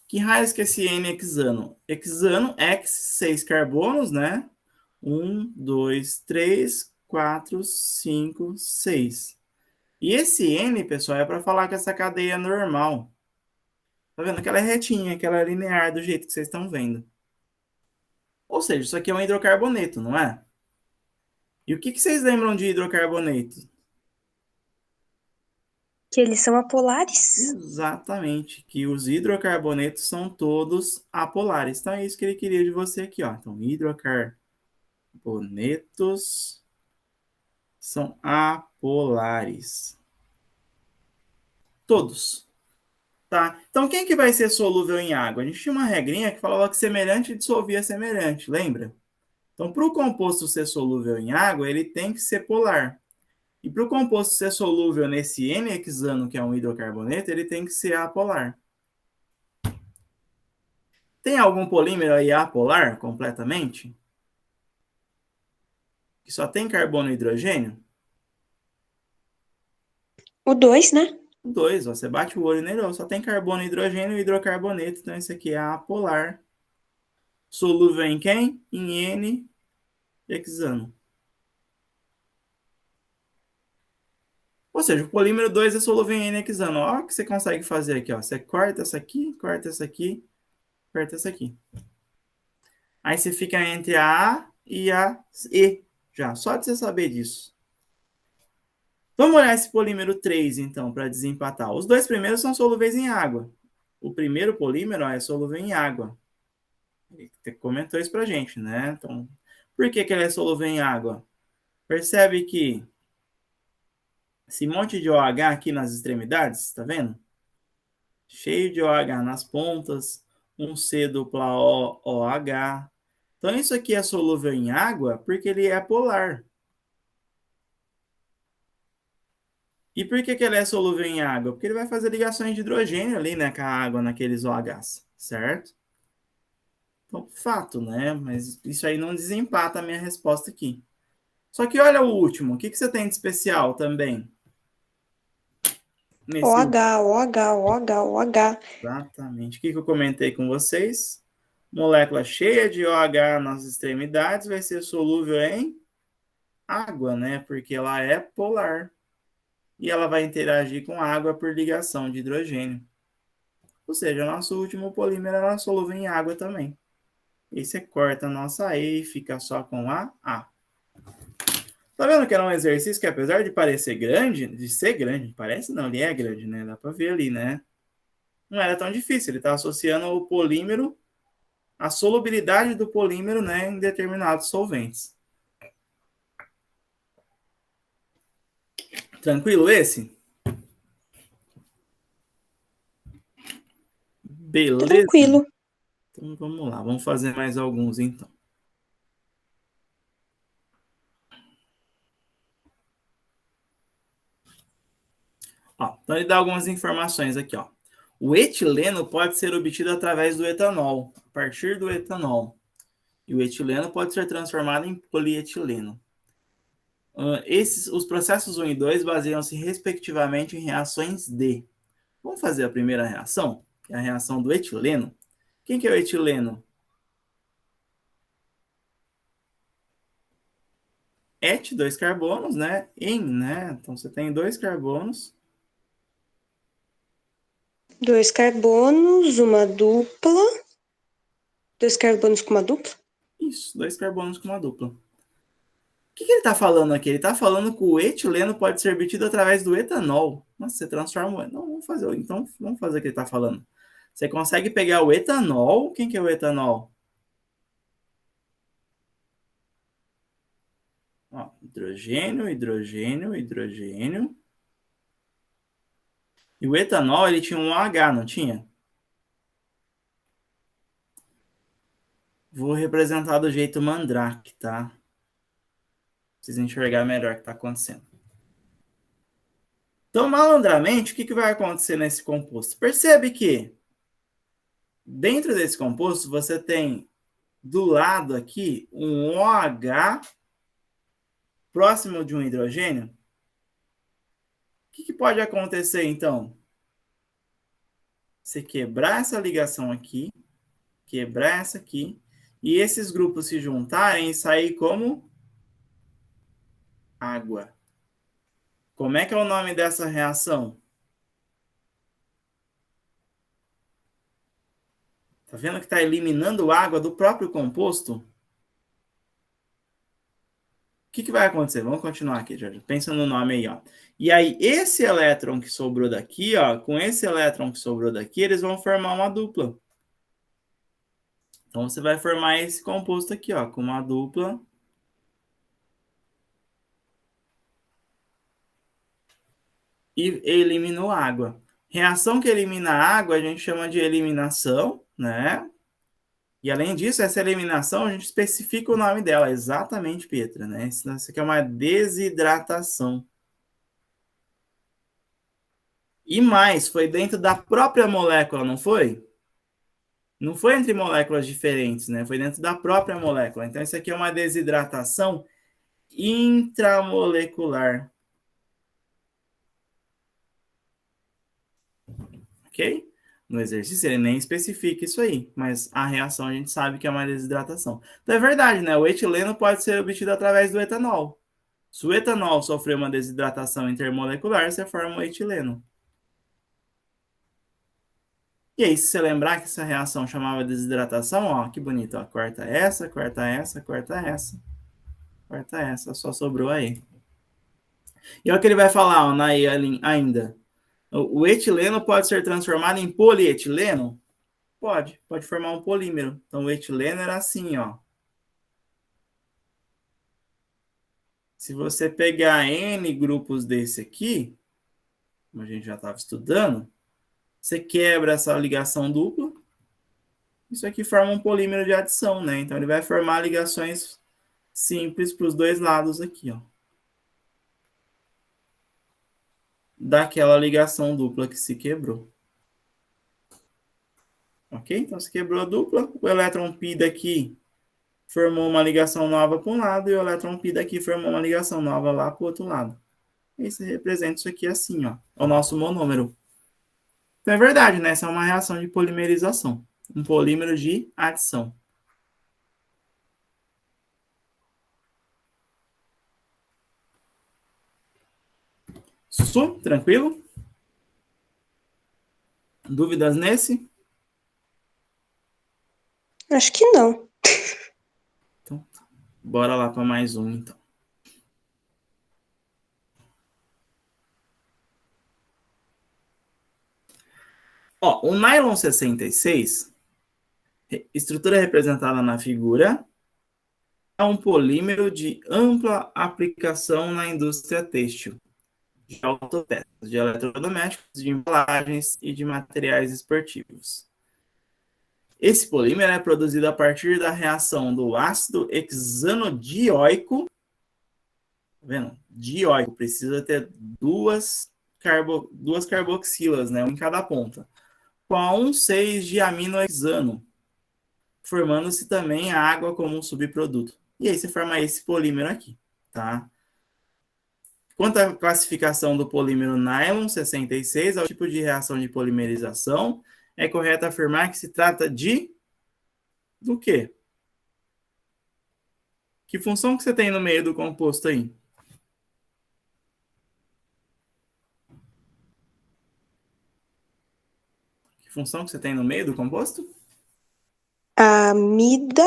Que raios que é esse N-hexano? Hexano, X, 6 carbonos, né? 1, 2, 3, 4, 5, 6. E esse N, pessoal, é para falar que essa cadeia é normal. Tá vendo? Aquela é retinha, aquela é linear, do jeito que vocês estão vendo. Ou seja, isso aqui é um hidrocarboneto, não é? E o que vocês lembram de hidrocarboneto? Que eles são apolares? Exatamente, que os hidrocarbonetos são todos apolares. Então é isso que ele queria de você aqui, ó. Então, hidrocarbonetos são apolares. Todos. Tá? Então, quem que vai ser solúvel em água? A gente tinha uma regrinha que falava que semelhante dissolvia semelhante, lembra? Então, para o composto ser solúvel em água, ele tem que ser polar. E para o composto ser solúvel nesse N-hexano, que é um hidrocarboneto, ele tem que ser apolar. Tem algum polímero aí apolar completamente? Que só tem carbono e hidrogênio? O 2, né? O 2, você bate o olho nele, ó, só tem carbono, hidrogênio e hidrocarboneto. Então, esse aqui é apolar. Solúvel em quem? Em N-hexano. Ou seja, o polímero 2 é solúvel em NHexano. Olha o que você consegue fazer aqui. Ó. Você corta essa aqui, corta essa aqui, corta essa aqui. Aí você fica entre a A e a E, já. Só de você saber disso. Vamos olhar esse polímero 3, então, para desempatar. Os dois primeiros são solúveis em água. O primeiro polímero ó, é solúvel em água. Ele comentou isso para a gente, né? Então, por que ele é solúvel em água? Percebe que esse monte de OH aqui nas extremidades, tá vendo? Cheio de OH nas pontas, um C dupla O, OH. Então, isso aqui é solúvel em água porque ele é polar. E por que ele é solúvel em água? Porque ele vai fazer ligações de hidrogênio ali, né, com a água naqueles OHs, certo? Então, fato, né? Mas isso aí não desempata a minha resposta aqui. Só que olha o último. O que você tem de especial também? Nesse OH, OH, OH, OH. Exatamente. O que eu comentei com vocês? Molécula cheia de OH nas extremidades vai ser solúvel em água, né? Porque ela é polar. E ela vai interagir com água por ligação de hidrogênio. Ou seja, o nosso último polímero é solúvel em água também. E você corta a nossa E e fica só com a A. Tá vendo que era um exercício que, apesar de parecer grande, de ser grande, parece não, ele é grande, né? Dá pra ver ali, né? Não era tão difícil. Ele tá associando o polímero, a solubilidade do polímero, né, em determinados solventes. Tranquilo esse? Beleza? Tranquilo. Então vamos lá, vamos fazer mais alguns então. Ó, então ele dá algumas informações aqui, ó. O etileno pode ser obtido através do etanol, a partir do etanol. E o etileno pode ser transformado em polietileno. Os processos 1 e 2 baseiam-se respectivamente em reações de. Vamos fazer a primeira reação, que é a reação do etileno. Quem que é o etileno? Et, dois carbonos, né? En, né? Então você tem dois carbonos. Dois carbonos, uma dupla. Dois carbonos com uma dupla? Isso, dois carbonos com uma dupla. O que ele está falando aqui? Ele está falando que o etileno pode ser obtido através do etanol. Nossa, você transforma. Não, vamos fazer. Então, vamos fazer o que ele está falando. Você consegue pegar o etanol. Quem que é o etanol? Ó, hidrogênio, hidrogênio, hidrogênio. E o etanol, ele tinha um OH, não tinha? Vou representar do jeito mandrake, tá? Pra vocês enxergar melhor o que está acontecendo. Então, malandramente, o que vai acontecer nesse composto? Percebe que dentro desse composto você tem do lado aqui um OH próximo de um hidrogênio. O que pode acontecer então? Você quebrar essa ligação aqui, quebrar essa aqui, e esses grupos se juntarem e sair como água. Como é que é o nome dessa reação? Tá vendo que está eliminando água do próprio composto? O que vai acontecer? Vamos continuar aqui, Jorge. Pensa no nome aí, ó. E aí, esse elétron que sobrou daqui, ó, com esse elétron que sobrou daqui, eles vão formar uma dupla. Então, você vai formar esse composto aqui, ó, com uma dupla. E eliminou água. Reação que elimina água, a gente chama de eliminação, né? E além disso, essa eliminação, a gente especifica o nome dela, exatamente, Petra, né? Isso aqui é uma desidratação. E mais, foi dentro da própria molécula, não foi? Não foi entre moléculas diferentes, né? Foi dentro da própria molécula. Então, isso aqui é uma desidratação intramolecular. Ok? No exercício ele nem especifica isso aí, mas a reação a gente sabe que é uma desidratação. Então é verdade, né? O etileno pode ser obtido através do etanol. Se o etanol sofrer uma desidratação intermolecular, você forma o etileno. E aí, se você lembrar que essa reação chamava desidratação, ó, que bonito, ó, corta essa, corta essa, corta essa, corta essa, só sobrou aí. E olha o que ele vai falar, ó, ainda. O etileno pode ser transformado em polietileno? Pode formar um polímero. Então, o etileno era assim, ó. Se você pegar N grupos desse aqui, como a gente já estava estudando, você quebra essa ligação dupla, isso aqui forma um polímero de adição, né? Então, ele vai formar ligações simples para os dois lados aqui, ó. Daquela ligação dupla que se quebrou. Ok? Então, se quebrou a dupla, o elétron π daqui formou uma ligação nova para um lado e o elétron π daqui formou uma ligação nova lá para o outro lado. E você representa isso aqui assim, ó. É o nosso monômero. Então é verdade, né? Essa é uma reação de polimerização. Um polímero de adição. Tranquilo? Dúvidas nesse? Acho que não. Então, bora lá para mais um, então. Ó, o nylon 66, estrutura representada na figura, é um polímero de ampla aplicação na indústria têxtil, de autopeças, de eletrodomésticos, de embalagens e de materiais esportivos. Esse polímero é produzido a partir da reação do ácido hexanodioico. Tá vendo? Dioico precisa ter duas carboxilas, né? Um em cada ponta. Com a 1,6 de aminohexano, formando-se também a água como um subproduto. E aí você forma esse polímero aqui, tá? Quanto à classificação do polímero nylon 66, ao tipo de reação de polimerização, é correto afirmar que se trata de do quê? Que função que você tem no meio do composto aí? Que função que você tem no meio do composto? Amida.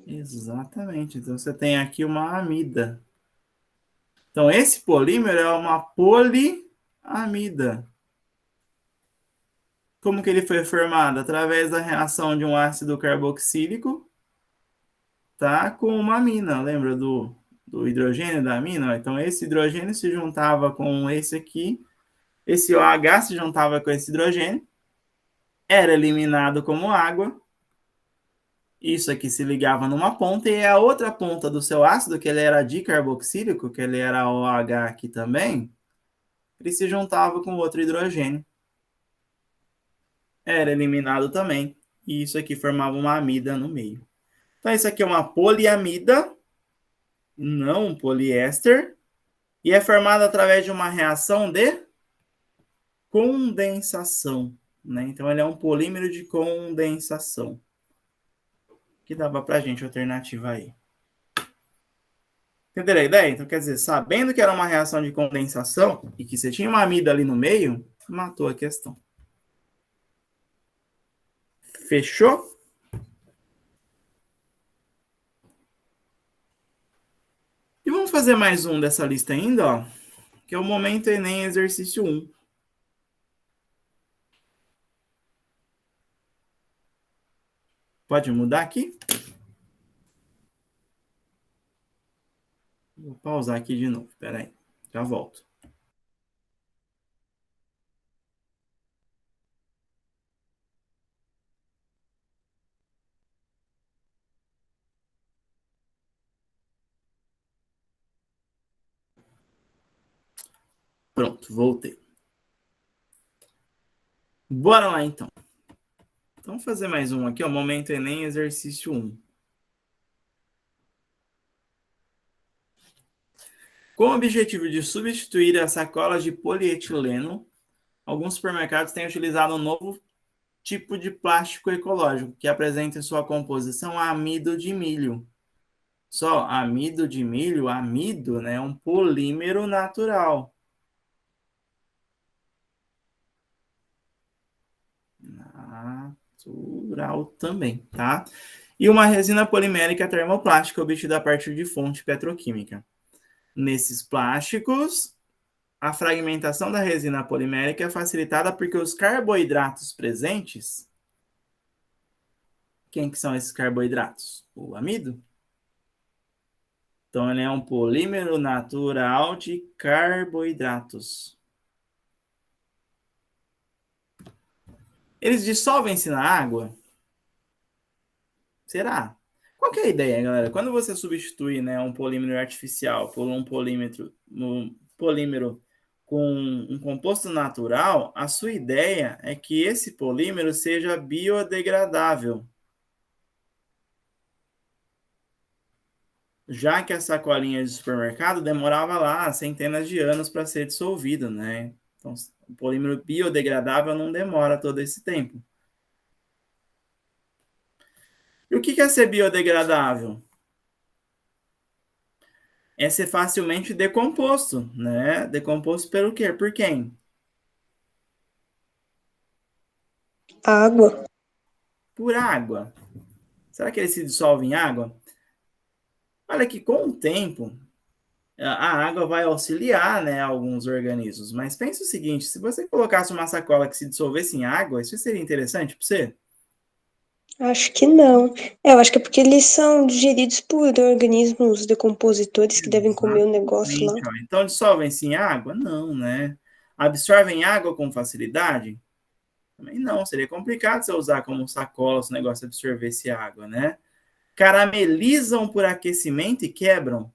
Exatamente. Então você tem aqui uma amida. Então esse polímero é uma poliamida. Como que ele foi formado? Através da reação de um ácido carboxílico, tá, com uma amina. Lembra do hidrogênio da amina? Então esse hidrogênio se juntava com esse aqui, esse OH se juntava com esse hidrogênio, era eliminado como água. Isso aqui se ligava numa ponta e a outra ponta do seu ácido, que ele era dicarboxílico, que ele era OH aqui também, ele se juntava com outro hidrogênio. Era eliminado também. E isso aqui formava uma amida no meio. Então, isso aqui é uma poliamida, não um poliéster, e é formada através de uma reação de condensação. Né? Então, ele é um polímero de condensação. Que dava para a gente alternativa aí. Entenderam a ideia? Então, quer dizer, sabendo que era uma reação de condensação e que você tinha uma amida ali no meio, matou a questão. Fechou? E vamos fazer mais um dessa lista ainda, ó, que é o Momento Enem Exercício 1. Pode mudar aqui? Vou pausar aqui de novo, espera aí, já volto. Pronto, voltei. Bora lá, então. Então, vamos fazer mais um aqui, ó, Momento Enem Exercício 1. Com o objetivo de substituir as sacolas de polietileno, alguns supermercados têm utilizado um novo tipo de plástico ecológico que apresenta em sua composição amido de milho. Só amido de milho, amido, né, é um polímero natural. Natural também, tá? E uma resina polimérica termoplástica obtida a partir de fonte petroquímica. Nesses plásticos, a fragmentação da resina polimérica é facilitada porque os carboidratos presentes, quem que são esses carboidratos? O amido. Então, ele é um polímero natural de carboidratos. Eles dissolvem-se na água? Será? Qual que é a ideia, galera? Quando você substitui, né, um polímero artificial por um polímero com um composto natural, a sua ideia é que esse polímero seja biodegradável. Já que a sacolinha de supermercado demorava lá centenas de anos para ser dissolvido, né? Então, o polímero biodegradável não demora todo esse tempo. E o que é ser biodegradável? É ser facilmente decomposto, né? Decomposto pelo quê? Por quem? Água. Por água. Será que ele se dissolve em água? Olha que com o tempo, a água vai auxiliar, né, alguns organismos. Mas pense o seguinte, se você colocasse uma sacola que se dissolvesse em água, isso seria interessante para você? Acho que não. Eu acho que é porque eles são digeridos por organismos decompositores que devem comer o negócio lá. Exatamente. Ó. Então, dissolvem-se em água? Não, né? Absorvem água com facilidade? Também não. Seria complicado você usar como sacola se o negócio absorvesse água, né? Caramelizam por aquecimento e quebram?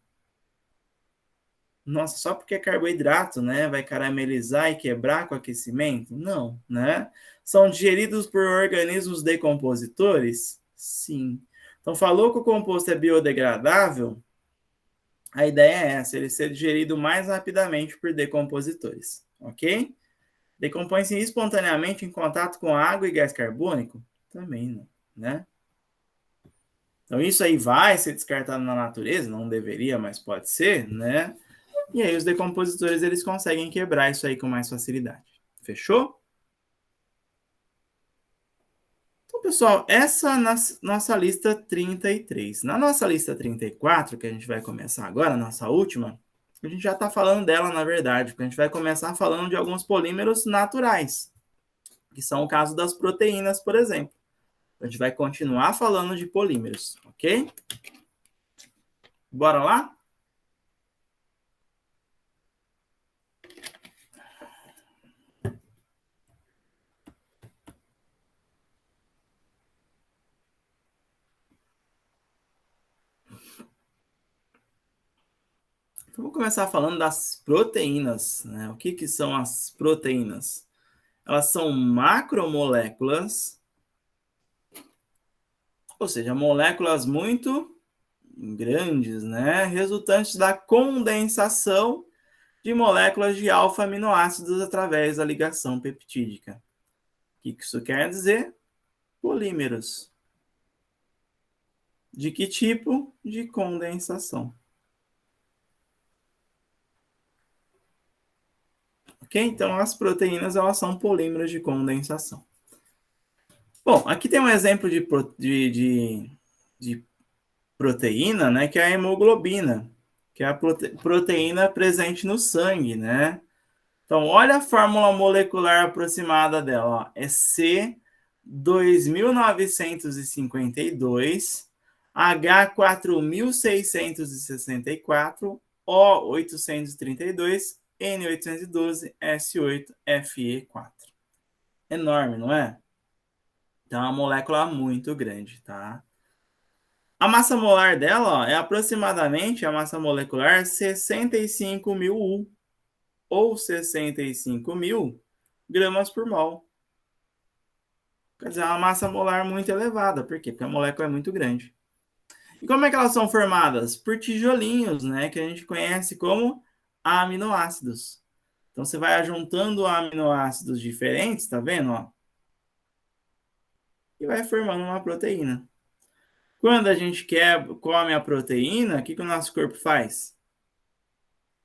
Nossa, só porque é carboidrato, né? Vai caramelizar e quebrar com aquecimento? Não, né? São digeridos por organismos decompositores? Sim. Então, falou que o composto é biodegradável, a ideia é essa, ele ser digerido mais rapidamente por decompositores, ok? Decompõe-se espontaneamente em contato com água e gás carbônico? Também não, né? Então, isso aí vai ser descartado na natureza? Não deveria, mas pode ser, né? E aí os decompositores eles conseguem quebrar isso aí com mais facilidade. Fechou? Então, pessoal, essa é a nossa lista 33. Na nossa lista 34, que a gente vai começar agora, nossa última, a gente já está falando dela, na verdade, porque a gente vai começar falando de alguns polímeros naturais, que são o caso das proteínas, por exemplo. A gente vai continuar falando de polímeros, ok? Bora lá? Então, vou começar falando das proteínas, né? O que são as proteínas? Elas são macromoléculas, ou seja, moléculas muito grandes, né? Resultantes da condensação de moléculas de alfa-aminoácidos através da ligação peptídica. O que isso quer dizer? Polímeros. De que tipo? De condensação. Ok? Então, as proteínas elas são polímeros de condensação. Bom, aqui tem um exemplo de proteína, né, que é a hemoglobina, que é a proteína presente no sangue, né? Então, olha a fórmula molecular aproximada dela, ó. É C2952, H4664, O832, N812, S8, Fe4. Enorme, não é? Então, é uma molécula muito grande, tá? A massa molar dela ó, é aproximadamente a massa molecular 65 mil U, ou 65 mil gramas por mol. Quer dizer, é uma massa molar muito elevada. Por quê? Porque a molécula é muito grande. E como é que elas são formadas? Por tijolinhos, né? Que a gente conhece como aminoácidos. Então, você vai juntando aminoácidos diferentes, tá vendo? Ó, e vai formando uma proteína. Quando a gente come a proteína, o que o nosso corpo faz?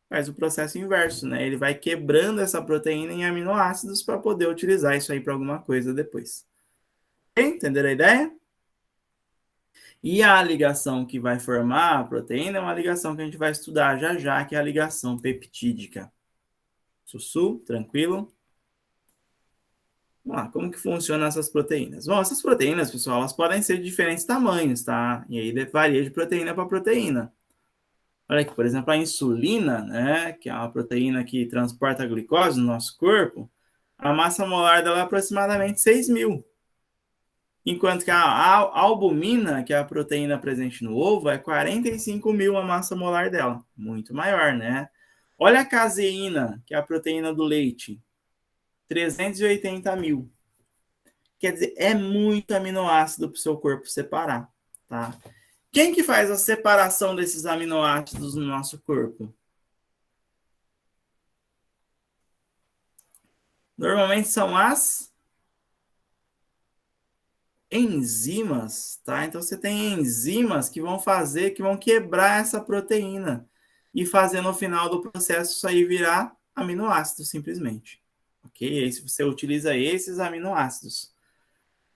Faz o processo inverso, né? Ele vai quebrando essa proteína em aminoácidos para poder utilizar isso aí para alguma coisa depois. Entenderam a ideia? E a ligação que vai formar a proteína é uma ligação que a gente vai estudar já já, que é a ligação peptídica. Sussu, tranquilo? Vamos lá, como que funcionam essas proteínas? Bom, essas proteínas, pessoal, elas podem ser de diferentes tamanhos, tá? E aí varia de proteína para proteína. Olha aqui, por exemplo, a insulina, né, que é uma proteína que transporta a glicose no nosso corpo, a massa molar dela é aproximadamente 6.000. Enquanto que a albumina, que é a proteína presente no ovo, é 45.000 a massa molar dela. Muito maior, né? Olha a caseína, que é a proteína do leite. 380.000. Quer dizer, é muito aminoácido para o seu corpo separar, tá? Quem que faz a separação desses aminoácidos no nosso corpo? Normalmente são as enzimas, tá? Então você tem enzimas que vão fazer, que vão quebrar essa proteína e fazer no final do processo isso aí virar aminoácido simplesmente. Ok? E aí você utiliza esses aminoácidos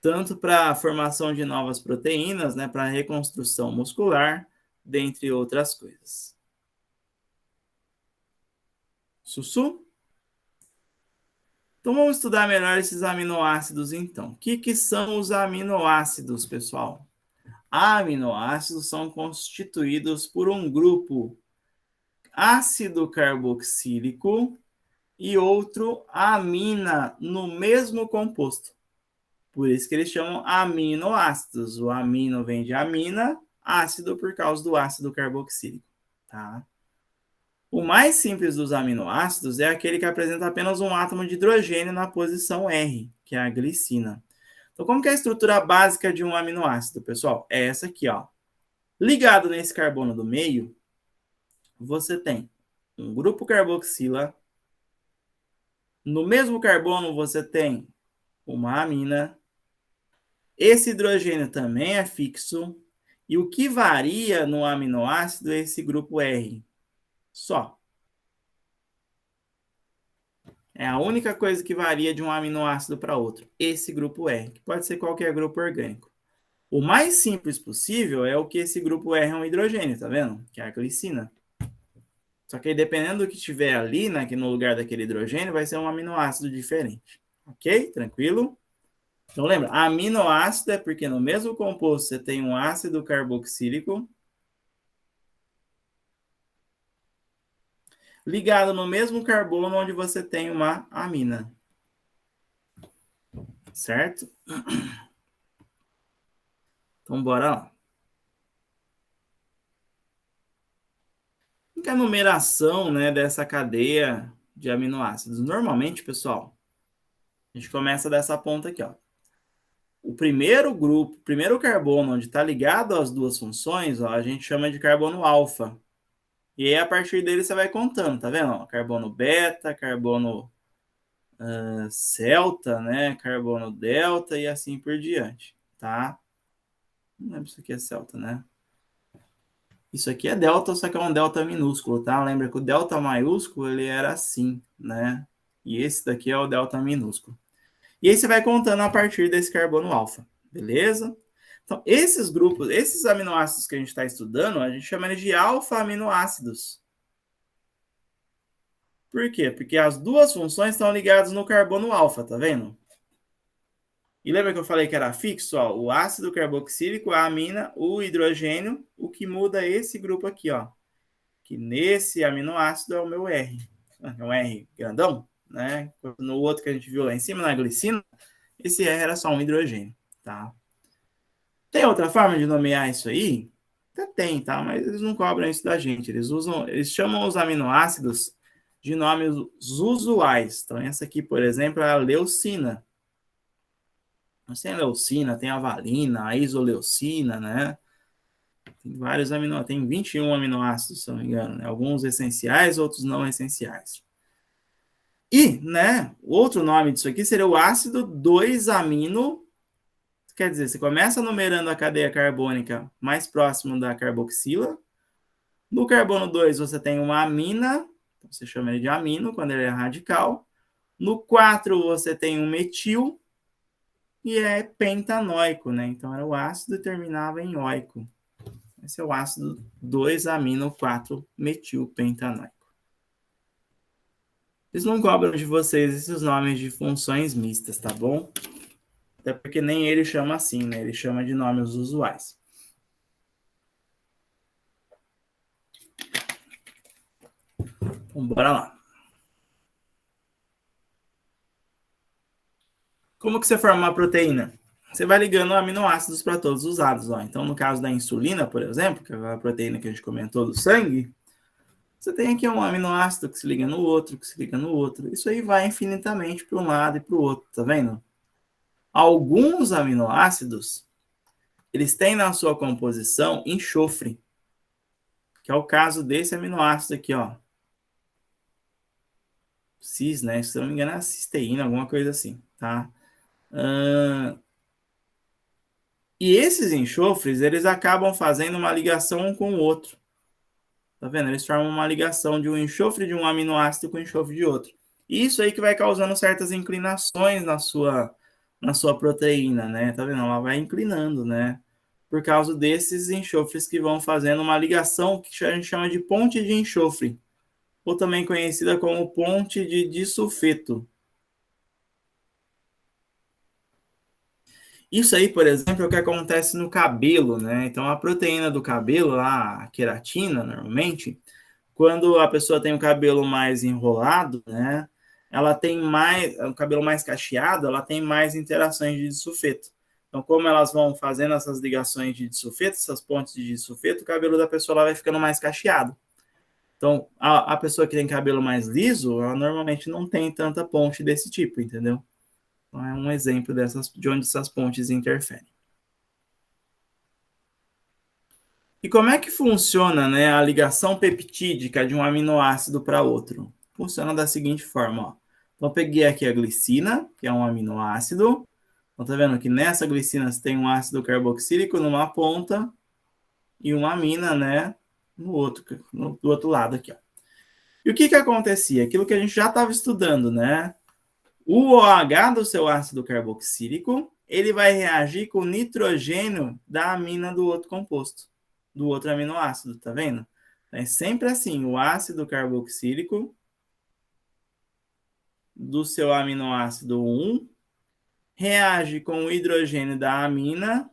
tanto para a formação de novas proteínas, né, para reconstrução muscular, dentre outras coisas. Sussu? Então vamos estudar melhor esses aminoácidos então. O que são os aminoácidos, pessoal? Aminoácidos são constituídos por um grupo ácido carboxílico e outro amina no mesmo composto. Por isso que eles chamam aminoácidos. O amino vem de amina, ácido por causa do ácido carboxílico. Tá? O mais simples dos aminoácidos é aquele que apresenta apenas um átomo de hidrogênio na posição R, que é a glicina. Então, como que é a estrutura básica de um aminoácido, pessoal? É essa aqui, ó. Ligado nesse carbono do meio, você tem um grupo carboxila. No mesmo carbono, você tem uma amina. Esse hidrogênio também é fixo. E o que varia no aminoácido é esse grupo R. Só. É a única coisa que varia de um aminoácido para outro. Esse grupo R, que pode ser qualquer grupo orgânico. O mais simples possível é o que esse grupo R é um hidrogênio, tá vendo? Que é a glicina. Só que aí, dependendo do que tiver ali, né, que no lugar daquele hidrogênio, vai ser um aminoácido diferente. Ok? Tranquilo? Então lembra, aminoácido é porque no mesmo composto você tem um ácido carboxílico ligado no mesmo carbono onde você tem uma amina. Certo? Então bora lá. Que é a numeração, né, dessa cadeia de aminoácidos? Normalmente, pessoal, a gente começa dessa ponta aqui, ó. O primeiro grupo, o primeiro carbono onde está ligado às duas funções, ó, a gente chama de carbono alfa. E aí, a partir dele, você vai contando, tá vendo? Ó, carbono beta, carbono celta, né? Carbono delta e assim por diante, tá? Não lembro se isso aqui é celta, né? Isso aqui é delta, só que é um delta minúsculo, tá? Lembra que o delta maiúsculo, ele era assim, né? E esse daqui é o delta minúsculo. E aí você vai contando a partir desse carbono alfa, beleza? Então, esses grupos, esses aminoácidos que a gente está estudando, a gente chama de alfa-aminoácidos. Por quê? Porque as duas funções estão ligadas no carbono alfa, tá vendo? E lembra que eu falei que era fixo? Ó, o ácido carboxílico, a amina, o hidrogênio, o que muda é esse grupo aqui, ó. Que nesse aminoácido é o meu R. É um R grandão, né? No outro que a gente viu lá em cima, na glicina, esse R era só um hidrogênio, tá? Tem outra forma de nomear isso aí? Até tem, tá? Mas eles não cobram isso da gente. Eles chamam os aminoácidos de nomes usuais. Então, essa aqui, por exemplo, é a leucina. Tem a leucina, tem a valina, a isoleucina, né? Tem vários aminoácidos, tem 21 aminoácidos, se não me engano, né? Alguns essenciais, outros não essenciais. E, né, outro nome disso aqui seria o ácido 2-amino Quer dizer, você começa numerando a cadeia carbônica mais próximo da carboxila. No carbono 2, você tem uma amina, então você chama ele de amino quando ele é radical. No 4, você tem um metil e é pentanoico, né? Então era o ácido e terminava em oico. Esse é o ácido 2-amino-4-metilpentanoico. Eles não cobram de vocês esses nomes de funções mistas, tá bom? Até porque nem ele chama assim, né? Ele chama de nomes usuais. Então, bora lá. Como que você forma uma proteína? Você vai ligando aminoácidos para todos os lados. Ó. Então, no caso da insulina, por exemplo, que é a proteína que a gente comentou do sangue, você tem aqui um aminoácido que se liga no outro, que se liga no outro. Isso aí vai infinitamente para um lado e para o outro, tá vendo? Alguns aminoácidos, eles têm na sua composição enxofre, que é o caso desse aminoácido aqui, ó. Cis, né? Se eu não me engano, é cisteína, alguma coisa assim, tá? E esses enxofres, eles acabam fazendo uma ligação um com o outro. Tá vendo? Eles formam uma ligação de um enxofre de um aminoácido com o enxofre de outro. Isso aí que vai causando certas inclinações na sua proteína, né? Tá vendo? Ela vai inclinando, né? Por causa desses enxofres que vão fazendo uma ligação que a gente chama de ponte de enxofre, ou também conhecida como ponte de disulfeto. Isso aí, por exemplo, é o que acontece no cabelo, né? Então, a proteína do cabelo, a queratina, normalmente, quando a pessoa tem o cabelo mais enrolado, né? Ela tem mais, o cabelo mais cacheado, ela tem mais interações de disulfeto. Então, como elas vão fazendo essas ligações de disulfeto, essas pontes de disulfeto, o cabelo da pessoa lá vai ficando mais cacheado. Então, a pessoa que tem cabelo mais liso, ela normalmente não tem tanta ponte desse tipo, entendeu? Então, é um exemplo de onde essas pontes interferem. E como é que funciona, né, a ligação peptídica de um aminoácido para outro? Funciona da seguinte forma, ó. Então, eu peguei aqui a glicina, que é um aminoácido. Então, tá vendo que nessa glicina você tem um ácido carboxílico numa ponta e uma amina, né, do outro lado aqui, ó. E o que que acontecia? Aquilo que a gente já estava estudando, né? O OH do seu ácido carboxílico, ele vai reagir com o nitrogênio da amina do outro composto, do outro aminoácido, tá vendo? É sempre assim, o ácido carboxílico do seu aminoácido 1 reage com o hidrogênio da amina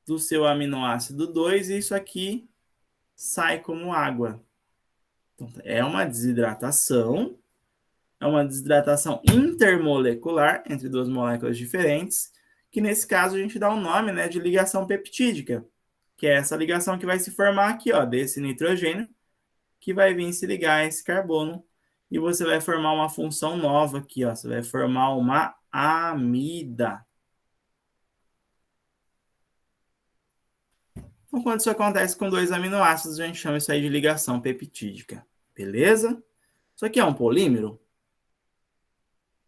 do seu aminoácido 2 e isso aqui sai como água. Então, é uma desidratação intermolecular entre duas moléculas diferentes, que nesse caso a gente dá o nome, né, de ligação peptídica, que é essa ligação que vai se formar aqui, ó, desse nitrogênio, que vai vir se ligar a esse carbono, e você vai formar uma função nova aqui, ó, você vai formar uma amida. Então, quando isso acontece com dois aminoácidos, a gente chama isso aí de ligação peptídica, beleza? Isso aqui é um polímero?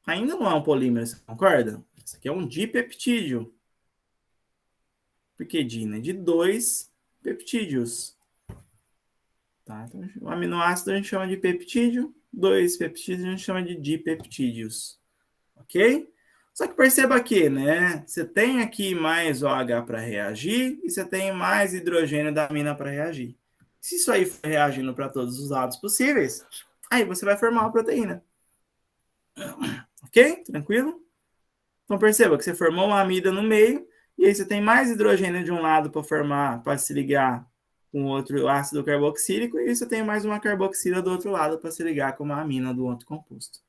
Ainda não é um polímero, você concorda? Isso aqui é um dipeptídeo. Por que di, né? De dois peptídeos. Tá? Então, o aminoácido a gente chama de peptídeo, dois peptídeos a gente chama de dipeptídeos. Ok? Só que perceba que, né? Você tem aqui mais OH para reagir e você tem mais hidrogênio da amina para reagir. Se isso aí for reagindo para todos os lados possíveis, aí você vai formar uma proteína. Ok? Tranquilo? Então perceba que você formou uma amida no meio e aí você tem mais hidrogênio de um lado para formar, para se ligar com outro ácido carboxílico e você tem mais uma carboxila do outro lado para se ligar com uma amina do outro composto.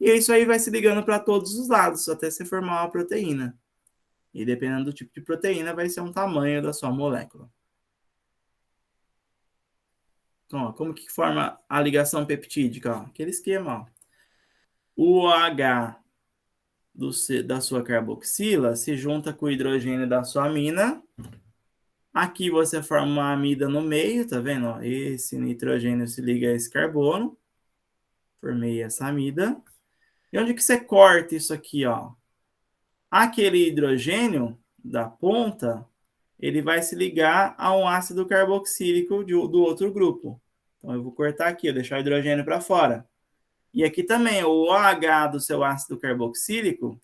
E isso aí vai se ligando para todos os lados até você formar uma proteína. E dependendo do tipo de proteína vai ser um tamanho da sua molécula. Então, ó, como que forma a ligação peptídica? Ó, aquele esquema, ó. O OH da sua carboxila se junta com o hidrogênio da sua amina. Aqui você forma uma amida no meio, tá vendo? Ó, esse nitrogênio se liga a esse carbono. Formei essa amida. E onde que você corta isso aqui, ó? aquele hidrogênio da ponta, ele vai se ligar a um ácido carboxílico do outro grupo. Então, eu vou cortar aqui, eu deixar o hidrogênio para fora. E aqui também, o OH do seu ácido carboxílico,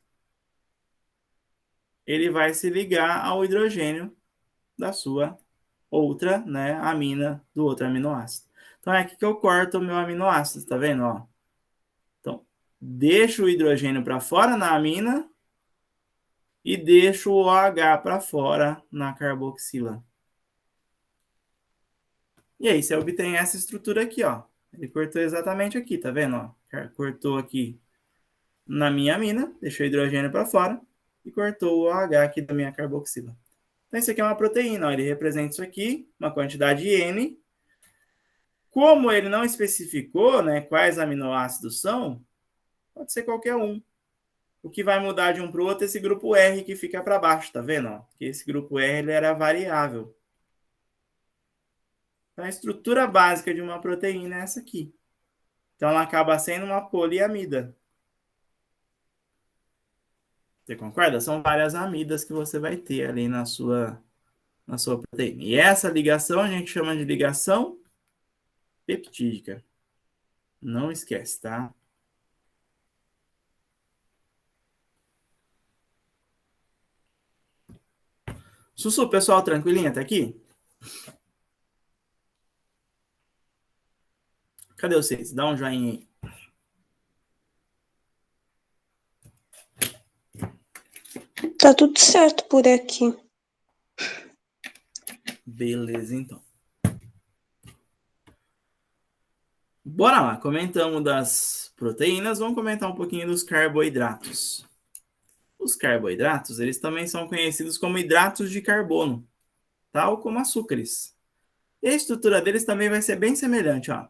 ele vai se ligar ao hidrogênio da sua outra, né, amina do outro aminoácido. Então, é aqui que eu corto o meu aminoácido, tá vendo? Ó? Então, deixo o hidrogênio para fora na amina e deixo o OH para fora na carboxila. E aí, você obtém essa estrutura aqui, ó. Ele cortou exatamente aqui, tá vendo? Ó? Cortou aqui na minha amina, deixou o hidrogênio para fora e cortou o OH aqui da minha carboxila. Então, isso aqui é uma proteína, ó. Ele representa isso aqui, uma quantidade N. Como ele não especificou, né, quais aminoácidos são, pode ser qualquer um. O que vai mudar de um para o outro é esse grupo R que fica para baixo, tá vendo? Ó? Que esse grupo R ele era variável. Então, a estrutura básica de uma proteína é essa aqui. Então, ela acaba sendo uma poliamida. Você concorda? São várias amidas que você vai ter ali na sua proteína. E essa ligação a gente chama de ligação peptídica. Não esquece, tá? Sussu, pessoal, tranquilinha? Tá aqui? Cadê vocês? Dá um joinha aí. Tá tudo certo por aqui. Beleza, então. Bora lá, comentamos das proteínas, vamos comentar um pouquinho dos carboidratos. Os carboidratos, eles também são conhecidos como hidratos de carbono, tal como açúcares. E a estrutura deles também vai ser bem semelhante, ó.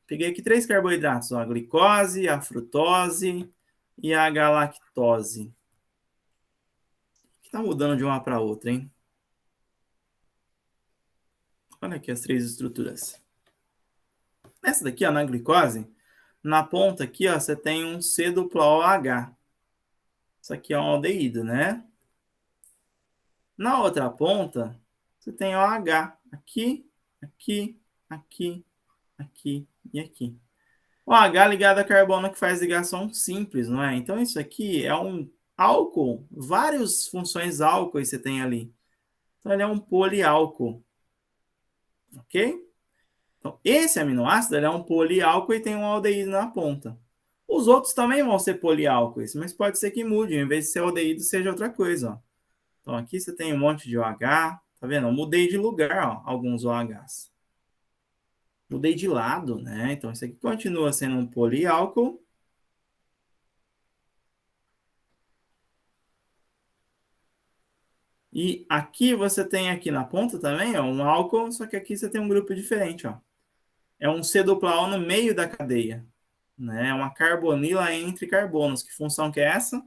Peguei aqui 3 carboidratos, ó, a glicose, a frutose e a galactose. Tá mudando de uma para outra, hein? Olha aqui as 3 estruturas. Essa daqui, ó, na glicose, na ponta aqui, ó, você tem um C duplo OH. Isso aqui é um aldeído, né? Na outra ponta, você tem OH. Aqui, aqui, aqui, aqui e aqui. O H ligado a carbono que faz ligação simples, não é? Então, isso aqui é um álcool. Várias funções álcoois você tem ali. Então, ele é um poliálcool. Ok? Então, esse aminoácido ele é um poliálcool e tem um aldeído na ponta. Os outros também vão ser poliálcoois, mas pode ser que mude. Em vez de ser aldeído, seja outra coisa. Ó. Então, aqui você tem um monte de OH. Tá vendo? Eu mudei de lugar, ó, alguns OHs. Mudei de lado, né? Então, isso aqui continua sendo um poliálcool. E aqui você tem aqui na ponta também, ó, um álcool, só que aqui você tem um grupo diferente, ó. É um C-O no meio da cadeia, né? É uma carbonila entre carbonos. Que função que é essa?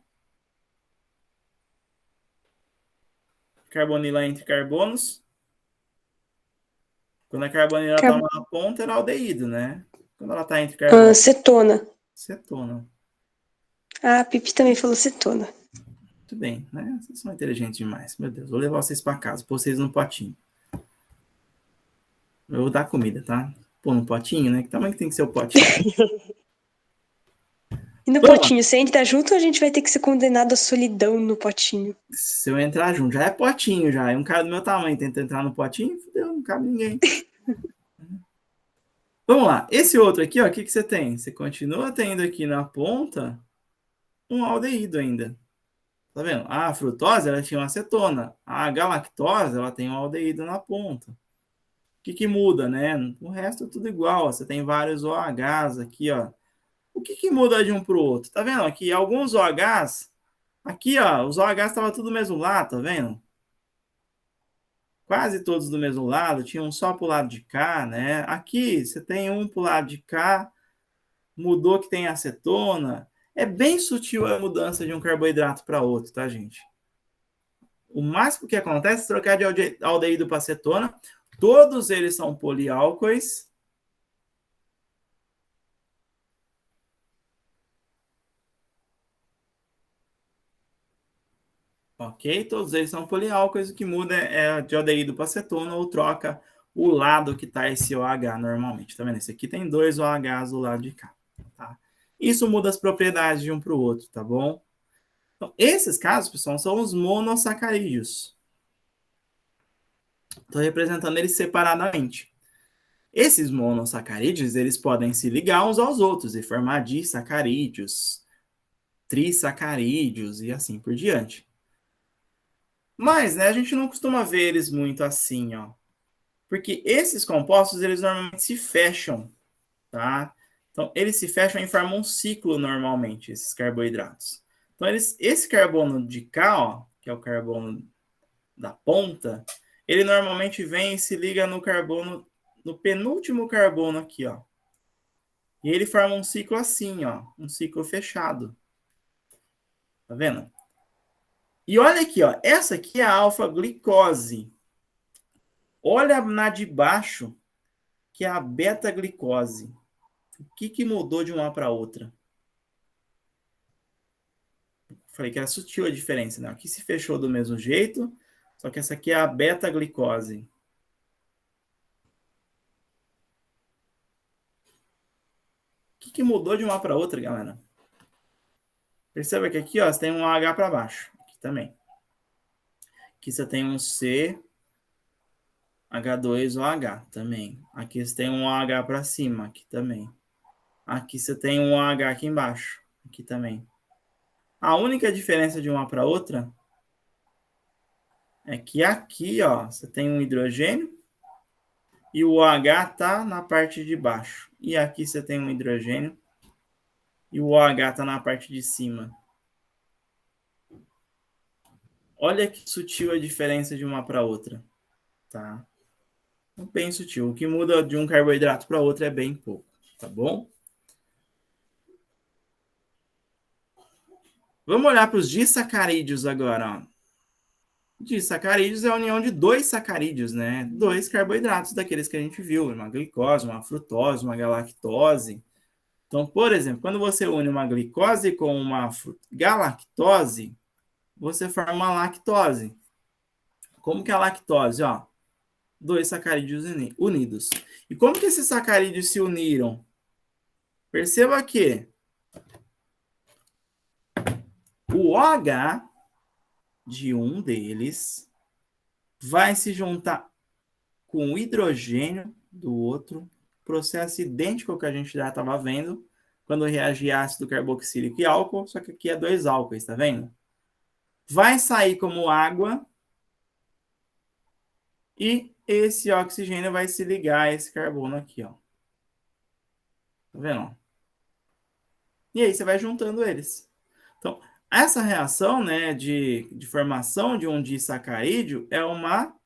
Carbonila entre carbonos. Quando a carbonila está na ponta, ela é aldeído, né? Quando ela está entre carbonos, Cetona. cetona. Ah, a Pipi também falou cetona. Muito bem, né? Vocês são inteligentes demais. Meu Deus, vou levar vocês para casa, pôr vocês no potinho. Eu vou dar comida, tá? Pô, no potinho, né? Que tamanho que tem que ser o potinho? E no potinho, se a gente tá junto, a gente vai ter que ser condenado à solidão no potinho. Se eu entrar junto, já é potinho já. É um cara do meu tamanho tenta entrar no potinho, fudeu, não cabe ninguém. Vamos lá. Esse outro aqui, ó, o que você tem? Você continua tendo aqui na ponta um aldeído ainda. Tá vendo? A frutose, ela tinha uma acetona. A galactose, ela tem um aldeído na ponta. O que muda, né? O resto é tudo igual. Ó. Você tem vários OHs aqui, ó. O que muda de um para o outro? Tá vendo? Aqui, alguns OHs, aqui, ó, os OHs estavam tudo do mesmo lado, tá vendo? Quase todos do mesmo lado, tinha um só para o lado de cá, né? Aqui você tem um para o lado de cá, mudou que tem acetona. É bem sutil a mudança de um carboidrato para outro, tá, gente? O máximo que acontece é trocar de aldeído para acetona. Todos eles são poliálcoois. Ok? Todos eles são poliálcoos, o que muda é de aldeído para cetona ou troca o lado que está esse OH normalmente. Tá vendo? Esse aqui tem 2 OHs do lado de cá. Tá? Isso muda as propriedades de um para o outro, tá bom? Então, esses casos, pessoal, são os monossacarídeos. Estou representando eles separadamente. Esses monossacarídeos, eles podem se ligar uns aos outros e formar disacarídeos, trissacarídeos e assim por diante. Mas, né, a gente não costuma ver eles muito assim, ó. Porque esses compostos, eles normalmente se fecham, tá? Então, eles se fecham e formam um ciclo normalmente, esses carboidratos. Então, esse carbono de cá, ó, que é o carbono da ponta, ele normalmente vem e se liga no carbono, no penúltimo carbono aqui, ó. E ele forma um ciclo assim, ó, um ciclo fechado. Tá vendo? E olha aqui, ó, essa aqui é a alfa-glicose. Olha na de baixo, que é a beta-glicose. O que mudou de uma para outra? Falei que era sutil a diferença, né? Aqui se fechou do mesmo jeito, só que essa aqui é a beta-glicose. O que mudou de uma para outra, galera? Perceba que aqui, ó, você tem um H para baixo. Aqui também. Aqui você tem um C, H2OH também. Aqui você tem um OH para cima, aqui também. Aqui você tem um OH aqui embaixo, aqui também. A única diferença de uma para outra é que aqui, ó, você tem um hidrogênio e o OH tá na parte de baixo. E aqui você tem um hidrogênio e o OH tá na parte de cima. Olha que sutil a diferença de uma para outra, tá? Bem sutil. O que muda de um carboidrato para outro é bem pouco, tá bom? Vamos olhar para os disacarídeos agora. Ó. Disacarídeos é a união de 2 sacarídeos, né? 2 carboidratos daqueles que a gente viu, uma glicose, uma frutose, uma galactose. Então, por exemplo, quando você une uma glicose com uma galactose, você forma uma lactose. Como que é a lactose? Ó, 2 sacarídeos unidos. E como que esses sacarídeos se uniram? Perceba que o OH de um deles vai se juntar com o hidrogênio do outro, processo idêntico ao que a gente já estava vendo quando reagir ácido carboxílico e álcool, só que aqui é 2 álcoois, tá vendo? Vai sair como água e esse oxigênio vai se ligar a esse carbono aqui, ó. Tá vendo? E aí você vai juntando eles. Então, essa reação, né, de formação de um disacarídeo é uma...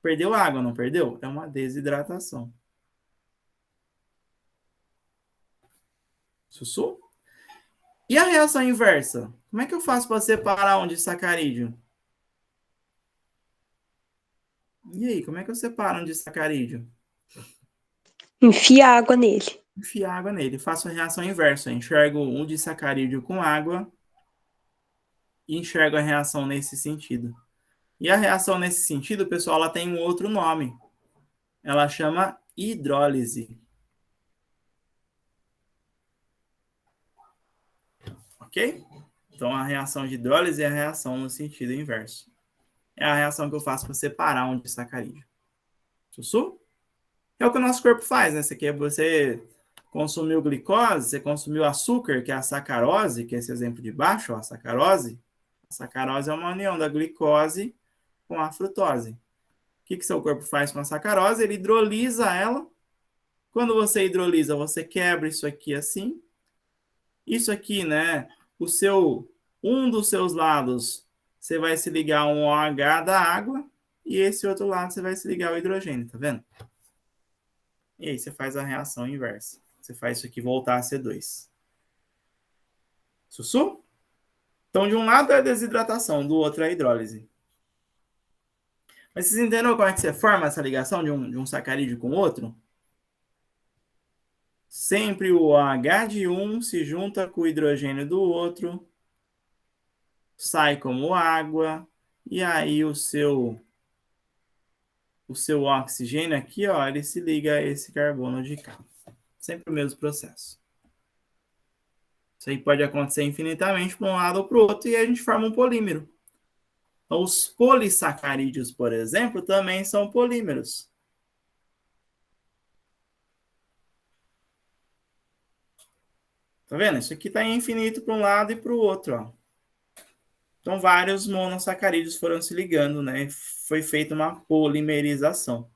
Perdeu água, não perdeu? É uma desidratação. Sussu? E a reação inversa? Como é que eu faço para separar um disacarídeo? E aí, como é que eu separo um disacarídeo? Enfia água nele. Enfio água nele. Faço a reação inversa. Enxergo um disacarídeo com água e enxergo a reação nesse sentido. E a reação nesse sentido, pessoal, ela tem um outro nome. Ela chama hidrólise. Ok? Então, a reação de hidrólise é a reação no sentido inverso. É a reação que eu faço para separar um disacarídeo. Sussu? É o que o nosso corpo faz, né? Você consumiu glicose, você consumiu açúcar, que é a sacarose, que é esse exemplo de baixo, ó, a sacarose. A sacarose é uma união da glicose com a frutose. O que seu corpo faz com a sacarose? Ele hidrolisa ela. Quando você hidrolisa, você quebra isso aqui assim. Isso aqui, né? Um dos seus lados, você vai se ligar a um OH da água e esse outro lado você vai se ligar ao hidrogênio, tá vendo? E aí você faz a reação inversa. Você faz isso aqui voltar a C2. Sussu? Então, de um lado é a desidratação, do outro é a hidrólise. Mas vocês entenderam como é que você forma essa ligação de um sacarídeo com o outro? Sempre o OH de um se junta com o hidrogênio do outro, sai como água, E aí o seu oxigênio aqui, ó, ele se liga a esse carbono de cá. Sempre o mesmo processo. Isso aí pode acontecer infinitamente para um lado ou para o outro e a gente forma um polímero. Então, os polissacarídeos, por exemplo, também são polímeros. Tá vendo? Isso aqui está infinito para um lado e para o outro, ó. Então, vários monossacarídeos foram se ligando, né? Foi feita uma polimerização.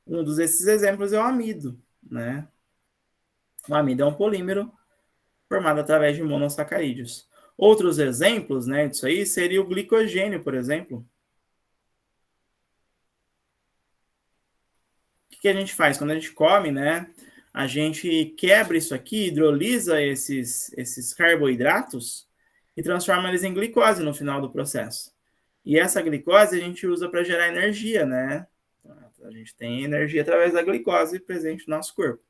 Um desses exemplos é o amido, né? O amido é um polímero formado através de monossacarídeos. Outros exemplos, né, disso aí seria o glicogênio, por exemplo. O que a gente faz? Quando a gente come, né, a gente quebra isso aqui, hidrolisa esses carboidratos e transforma eles em glicose no final do processo. E essa glicose a gente usa para gerar energia, né? A gente tem energia através da glicose presente no nosso corpo.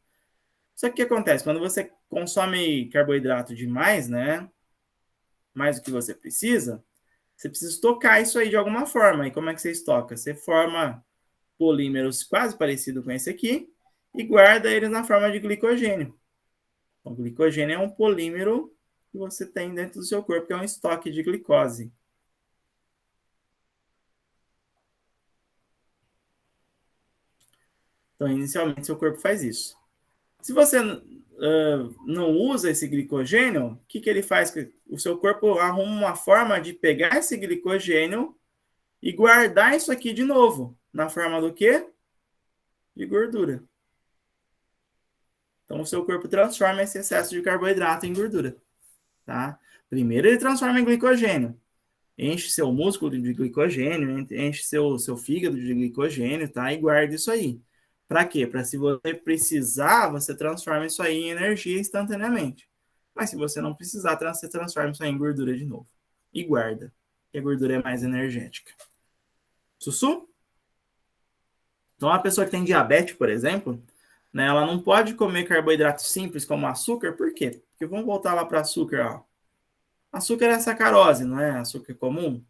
Só que o que acontece? Quando você consome carboidrato demais, né? Mais do que você precisa estocar isso aí de alguma forma. E como é que você estoca? Você forma polímeros quase parecidos com esse aqui e guarda eles na forma de glicogênio. O glicogênio é um polímero que você tem dentro do seu corpo, que é um estoque de glicose. Então, inicialmente, seu corpo faz isso. Se você não usa esse glicogênio, o que ele faz? O seu corpo arruma uma forma de pegar esse glicogênio e guardar isso aqui de novo. Na forma do quê? De gordura. Então, o seu corpo transforma esse excesso de carboidrato em gordura. Tá? Primeiro, ele transforma em glicogênio. Enche seu músculo de glicogênio, enche seu fígado de glicogênio, tá? E guarda isso aí. Para quê? Para se você precisar, você transforma isso aí em energia instantaneamente. Mas se você não precisar, você transforma isso aí em gordura de novo. E guarda. Que a gordura é mais energética. Sussu? Então, a pessoa que tem diabetes, por exemplo, né, ela não pode comer carboidrato simples como açúcar. Por quê? Porque vamos voltar lá para açúcar. Ó. Açúcar é sacarose, não é açúcar comum?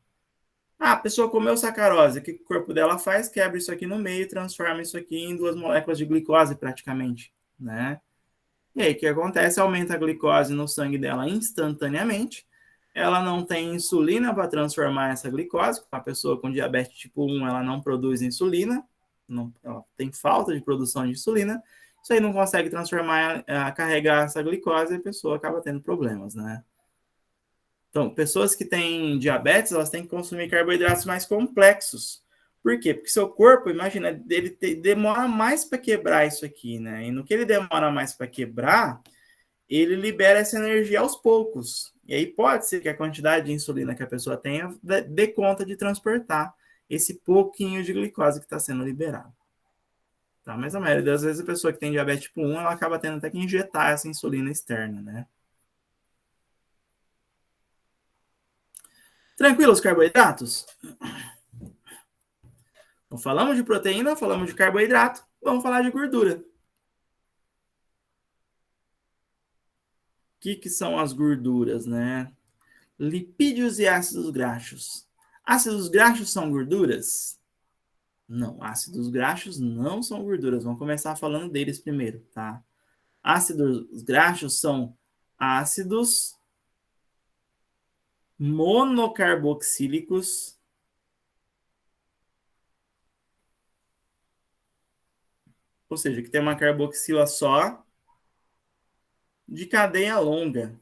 Ah, a pessoa comeu sacarose. O que o corpo dela faz? Quebra isso aqui no meio e transforma isso aqui em 2 moléculas de glicose, praticamente. Né? E aí, o que acontece? Aumenta a glicose no sangue dela instantaneamente. Ela não tem insulina para transformar essa glicose. A pessoa com diabetes tipo 1, ela não produz insulina. Não, ela tem falta de produção de insulina. Isso aí não consegue transformar, carregar essa glicose e a pessoa acaba tendo problemas, né? Então, pessoas que têm diabetes, elas têm que consumir carboidratos mais complexos. Por quê? Porque seu corpo, imagina, demora mais para quebrar isso aqui, né? E no que ele demora mais para quebrar, ele libera essa energia aos poucos. E aí pode ser que a quantidade de insulina que a pessoa tenha dê conta de transportar esse pouquinho de glicose que está sendo liberado. Tá? Mas a maioria das vezes a pessoa que tem diabetes tipo 1, ela acaba tendo até que injetar essa insulina externa, né? Tranquilo os carboidratos? Então, falamos de proteína, falamos de carboidrato, vamos falar de gordura. O que são as gorduras, né? Lipídios e ácidos graxos. Ácidos graxos são gorduras? Não, ácidos graxos não são gorduras. Vamos começar falando deles primeiro, tá? Ácidos graxos são ácidos monocarboxílicos, ou seja, que tem uma carboxila só de cadeia longa.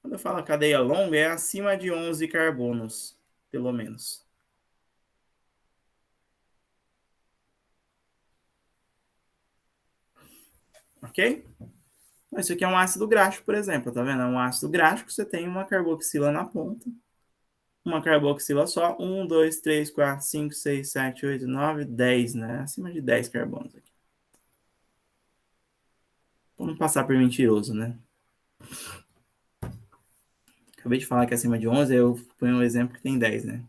Quando eu falo cadeia longa, é acima de 11 carbonos, pelo menos. Ok? Isso aqui é um ácido graxo, por exemplo, tá vendo? É um ácido graxo que você tem uma carboxila na ponta. Uma carboxila só. 1, 2, 3, 4, 5, 6, 7, 8, 9, 10, né? Acima de 10 carbonos aqui. Vamos passar por mentiroso, né? Acabei de falar que é acima de 11, eu ponho um exemplo que tem 10, né?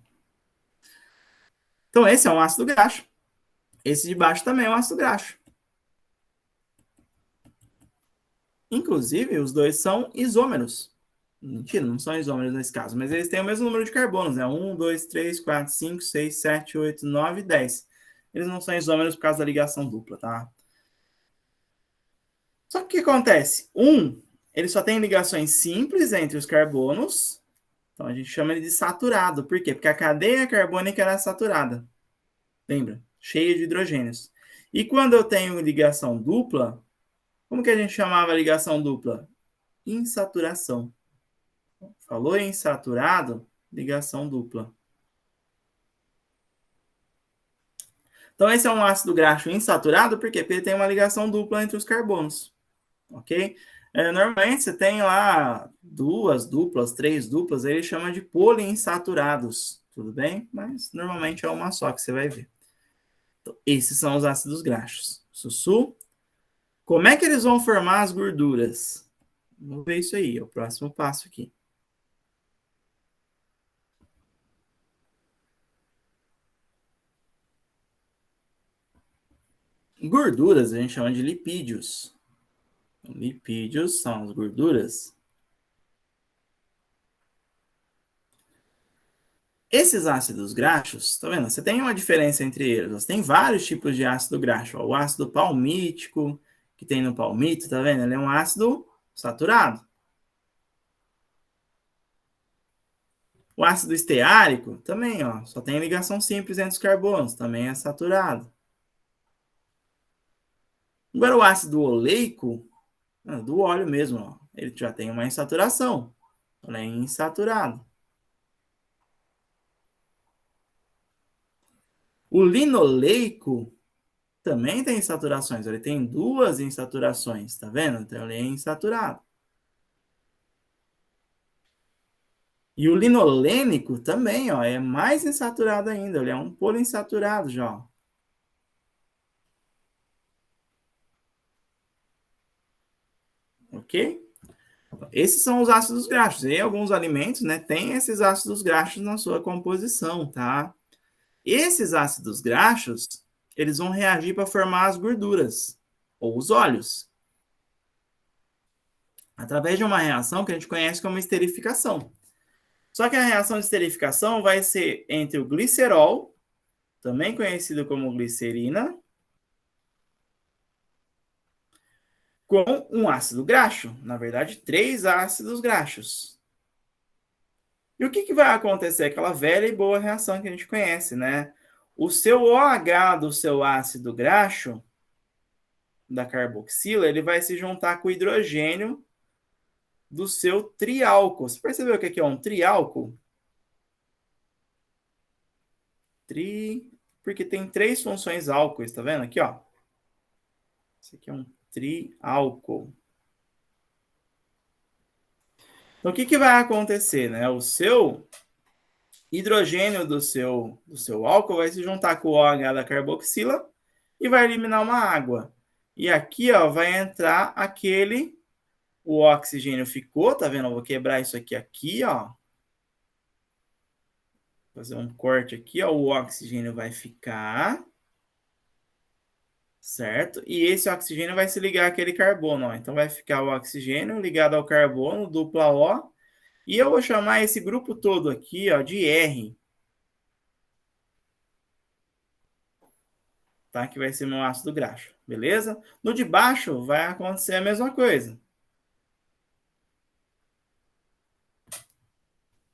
Então, esse é um ácido graxo. Esse de baixo também é um ácido graxo. Inclusive, os dois são isômeros. Mentira, não são isômeros nesse caso, mas eles têm o mesmo número de carbonos, né? 1, 2, 3, 4, 5, 6, 7, 8, 9, 10. Eles não são isômeros por causa da ligação dupla, tá? Só que o que acontece? Ele só tem ligações simples entre os carbonos, então a gente chama ele de saturado. Por quê? Porque a cadeia carbônica era saturada. Lembra? Cheia de hidrogênios. E quando eu tenho ligação dupla, como que a gente chamava a ligação dupla? Insaturação. Falou em saturado, ligação dupla. Então, esse é um ácido graxo insaturado, por quê? Porque ele tem uma ligação dupla entre os carbonos. Ok? Normalmente você tem lá 2 duplas, 3 duplas, aí ele chama de poliinsaturados. Tudo bem? Mas normalmente é uma só que você vai ver. Então, esses são os ácidos graxos. Sussu. Como é que eles vão formar as gorduras? Vamos ver isso aí, é o próximo passo aqui. Gorduras a gente chama de lipídios. Lipídios são as gorduras. Esses ácidos graxos, tá vendo? Você tem uma diferença entre eles. Você tem vários tipos de ácido graxo. O ácido palmítico, que tem no palmito, tá vendo? Ele é um ácido saturado. O ácido esteárico, também, ó, só tem ligação simples entre os carbonos, também é saturado. Agora o ácido oleico, do óleo mesmo, ó, ele já tem uma insaturação. Ele é insaturado. O linoleico também tem insaturações. Ele tem 2 insaturações, tá vendo? Então ele é insaturado. E o linolênico também, ó, é mais insaturado ainda. Ele é um poliinsaturado já. Ok? Esses são os ácidos graxos. E alguns alimentos, né, têm esses ácidos graxos na sua composição, tá? Esses ácidos graxos, eles vão reagir para formar as gorduras ou os óleos, através de uma reação que a gente conhece como esterificação. Só que a reação de esterificação vai ser entre o glicerol, também conhecido como glicerina, com um ácido graxo. Na verdade, 3 ácidos graxos. E o que vai acontecer? Aquela velha e boa reação que a gente conhece, né? O seu OH do seu ácido graxo, da carboxila, ele vai se juntar com o hidrogênio do seu triálcool. Você percebeu o que é um triálcool? Porque tem 3 funções álcoois, tá vendo aqui, ó? Esse aqui é um triálcool. Então, o que vai acontecer, né? O seu hidrogênio do seu álcool vai se juntar com o OH da carboxila e vai eliminar uma água. E aqui, ó, vai entrar o oxigênio ficou, tá vendo? Eu vou quebrar isso aqui, ó. Fazer um corte aqui, ó. O oxigênio vai ficar, certo? E esse oxigênio vai se ligar àquele carbono, ó. Então vai ficar o oxigênio ligado ao carbono, dupla O. E eu vou chamar esse grupo todo aqui, ó, de R. Tá? Que vai ser meu ácido graxo, beleza? No de baixo vai acontecer a mesma coisa.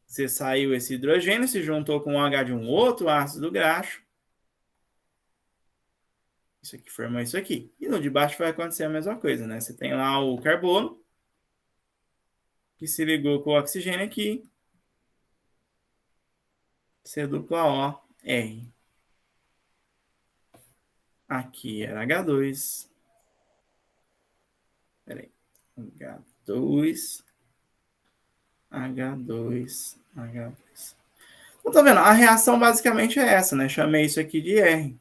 Você saiu esse hidrogênio, se juntou com o H de um outro ácido graxo. Isso aqui formou isso aqui. E no de baixo vai acontecer a mesma coisa, né? Você tem lá o carbono, que se ligou com o oxigênio aqui. C dupla O, R. Aqui era H2. Peraí. H2. H2. H2. Então, tá vendo? A reação basicamente é essa, né? Chamei isso aqui de R.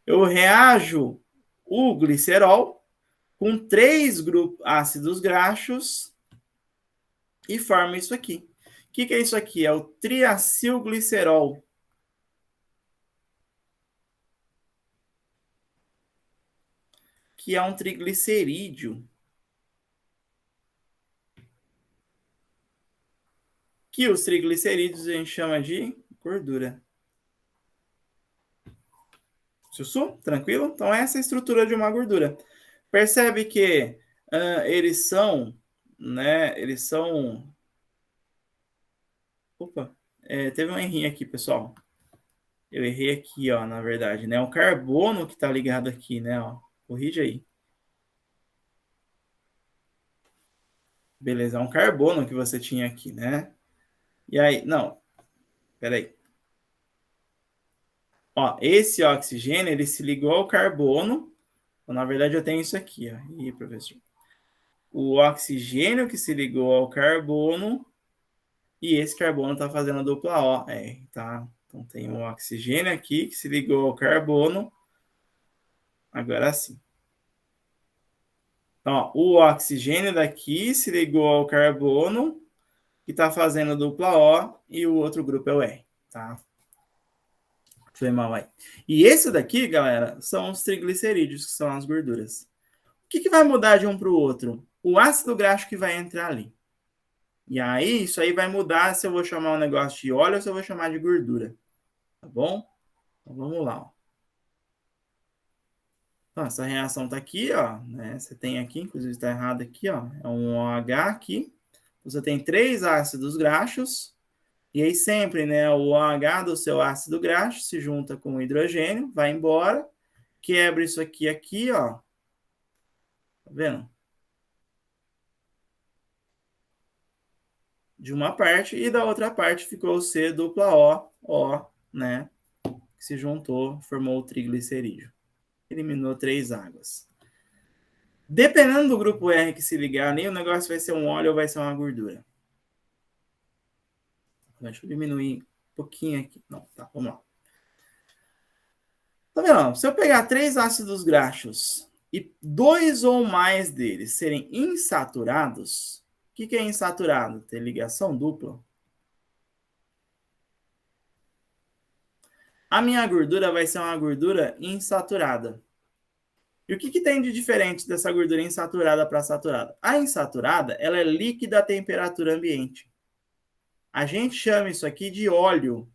Eu reajo o glicerol com 3 ácidos graxos e formo isso aqui. O que é isso aqui? É o triacilglicerol. Que é um triglicerídeo. que os triglicerídeos a gente chama de gordura. Sussu? Tranquilo? Então, essa é a estrutura de uma gordura. Percebe que eles são, né? Eles são... Opa, teve um errinho aqui, pessoal. Eu errei aqui, ó, na verdade, né? O carbono que tá ligado aqui, né? Ó, corrige aí. Beleza, é um carbono que você tinha aqui, né? E aí, não, peraí. Ó, esse oxigênio, ele se ligou ao carbono. Então, na verdade, eu tenho isso aqui, ó. Ih, professor. O oxigênio que se ligou ao carbono e esse carbono está fazendo a dupla O. Tá? Então, tem um oxigênio aqui que se ligou ao carbono. Agora sim. Ó, o oxigênio daqui se ligou ao carbono que está fazendo dupla O e o outro grupo é o R, tá? Foi mal aí. E esse daqui, galera, são os triglicerídeos, que são as gorduras. O que vai mudar de um para o outro? O ácido graxo que vai entrar ali. E aí, isso aí vai mudar se eu vou chamar um negócio de óleo ou se eu vou chamar de gordura. Tá bom? Então, vamos lá. Ó. Então, essa reação tá aqui, ó. Né? Você tem aqui, inclusive está errado aqui, ó. É um OH aqui. Você tem 3 ácidos graxos. E aí sempre, né, o OH do seu ácido graxo se junta com o hidrogênio, vai embora, quebra isso aqui, ó. Tá vendo? De uma parte e da outra parte ficou o C dupla O, né? Que se juntou, formou o triglicerídeo. Eliminou 3 águas. Dependendo do grupo R que se ligar ali, o negócio vai ser um óleo ou vai ser uma gordura. Deixa eu diminuir um pouquinho aqui. Não, tá, vamos lá. Tá vendo? Se eu pegar 3 ácidos graxos e 2 ou mais deles serem insaturados, o que é insaturado? Ter ligação dupla. A minha gordura vai ser uma gordura insaturada. E o que tem de diferente dessa gordura insaturada para saturada? A insaturada, ela é líquida a temperatura ambiente. A gente chama isso aqui de óleo.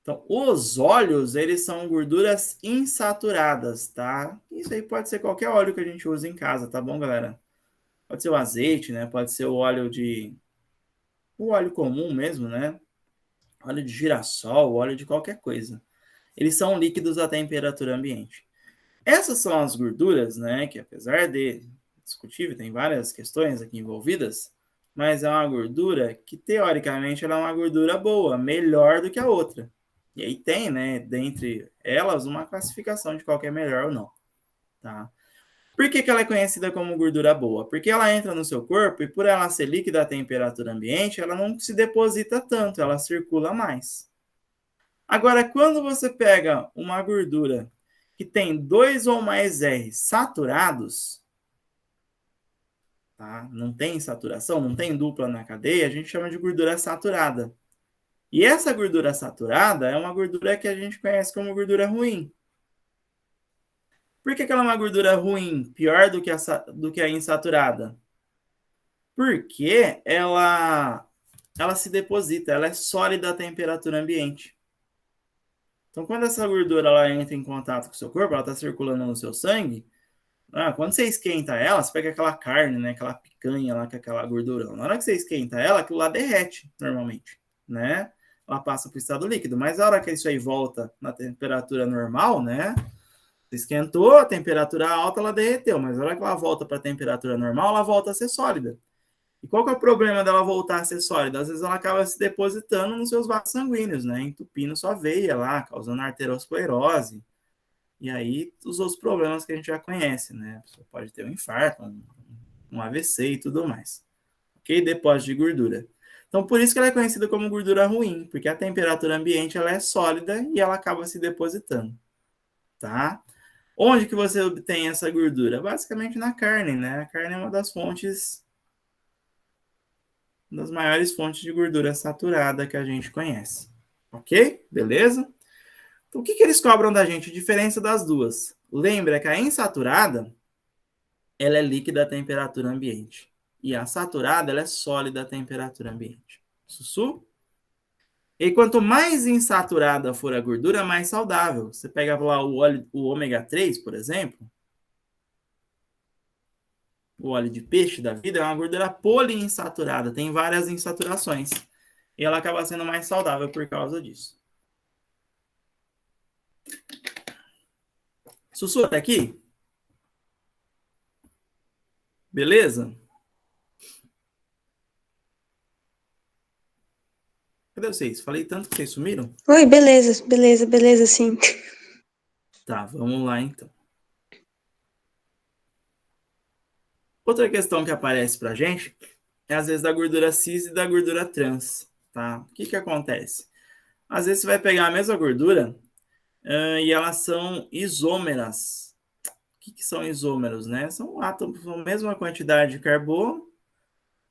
Então, os óleos, eles são gorduras insaturadas, tá? Isso aí pode ser qualquer óleo que a gente usa em casa, tá bom, galera? Pode ser o azeite, né? Pode ser o óleo de... o óleo comum mesmo, né? Óleo de girassol, óleo de qualquer coisa. Eles são líquidos a temperatura ambiente. Essas são as gorduras, né? Que apesar de discutível, tem várias questões aqui envolvidas, mas é uma gordura que, teoricamente, ela é uma gordura boa, melhor do que a outra. E aí tem, né, dentre elas, uma classificação de qual que é melhor ou não, tá? Por que ela é conhecida como gordura boa? Porque ela entra no seu corpo e por ela ser líquida a temperatura ambiente, ela não se deposita tanto, ela circula mais. Agora, quando você pega uma gordura que tem 2 ou mais R saturados, tá? Não tem saturação, não tem dupla na cadeia, a gente chama de gordura saturada. E essa gordura saturada é uma gordura que a gente conhece como gordura ruim. Por que ela é uma gordura ruim, pior do que a insaturada? Porque ela se deposita, ela é sólida à temperatura ambiente. Então, quando essa gordura ela entra em contato com o seu corpo, ela está circulando no seu sangue, quando você esquenta ela, você pega aquela carne, né, aquela picanha lá com aquela gordura. Na hora que você esquenta ela, aquilo lá derrete, normalmente, né? Ela passa para o estado líquido. Mas a hora que isso aí volta na temperatura normal, né? Esquentou, a temperatura alta, ela derreteu. Mas a hora que ela volta para a temperatura normal, ela volta a ser sólida. E qual que é o problema dela voltar a ser sólida? Às vezes ela acaba se depositando nos seus vasos sanguíneos, né? Entupindo sua veia lá, causando arteriosclerose. E aí, os outros problemas que a gente já conhece, né? A pessoa pode ter um infarto, um AVC e tudo mais. Ok? Depósito de gordura. Então, por isso que ela é conhecida como gordura ruim, porque a temperatura ambiente ela é sólida e ela acaba se depositando, tá? Onde que você obtém essa gordura? Basicamente na carne, né? A carne é uma das maiores fontes de gordura saturada que a gente conhece. Ok? Beleza? Então, o que eles cobram da gente? A diferença das duas. Lembra que a insaturada, ela é líquida à temperatura ambiente. E a saturada, ela é sólida à temperatura ambiente. Sussu? E quanto mais insaturada for a gordura, mais saudável. Você pega lá o ômega 3, por exemplo, o óleo de peixe da vida, é uma gordura poliinsaturada, tem várias insaturações. E ela acaba sendo mais saudável por causa disso. Sussu, até aqui? Beleza? Cadê vocês? Falei tanto que vocês sumiram? Oi, beleza, beleza, beleza, sim. Tá, vamos lá então. Outra questão que aparece pra gente é às vezes da gordura cis e da gordura trans, tá? O que que acontece? Às vezes você vai pegar a mesma gordura e elas são isômeras. O que que são isômeros, né? São átomos com a mesma quantidade de carbono,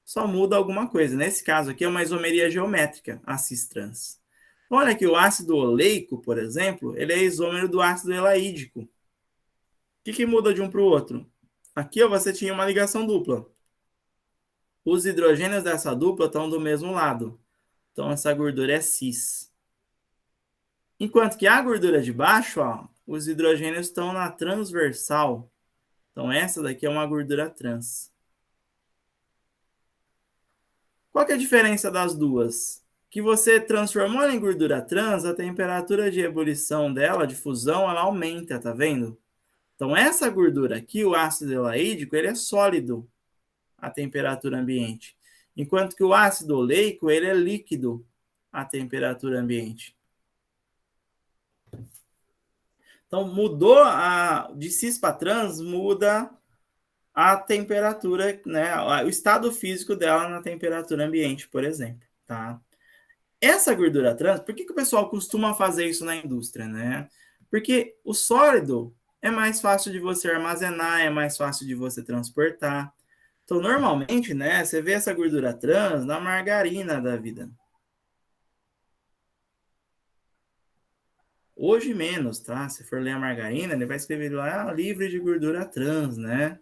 só muda alguma coisa. Nesse caso aqui é uma isomeria geométrica, a cis-trans. Olha que o ácido oleico, por exemplo, ele é isômero do ácido elaídico. O que que muda de um para o outro? Aqui ó, você tinha uma ligação dupla. Os hidrogênios dessa dupla estão do mesmo lado. Então, essa gordura é cis. Enquanto que a gordura de baixo, ó, os hidrogênios estão na transversal. Então, essa daqui é uma gordura trans. Qual que é a diferença das duas? Que você transformou ela em gordura trans, a temperatura de ebulição dela, de fusão, ela aumenta, tá vendo? Então, essa gordura aqui, o ácido elaídico, ele é sólido à temperatura ambiente. Enquanto que o ácido oleico, ele é líquido à temperatura ambiente. Então, mudou de cis para trans, muda a temperatura, né, o estado físico dela na temperatura ambiente, por exemplo, tá? Essa gordura trans, por que que o pessoal costuma fazer isso na indústria, né? Porque o sólido é mais fácil de você armazenar, é mais fácil de você transportar. Então, normalmente, né, você vê essa gordura trans na margarina da vida. Hoje menos, tá? Se for ler a margarina, ele vai escrever lá livre de gordura trans, né?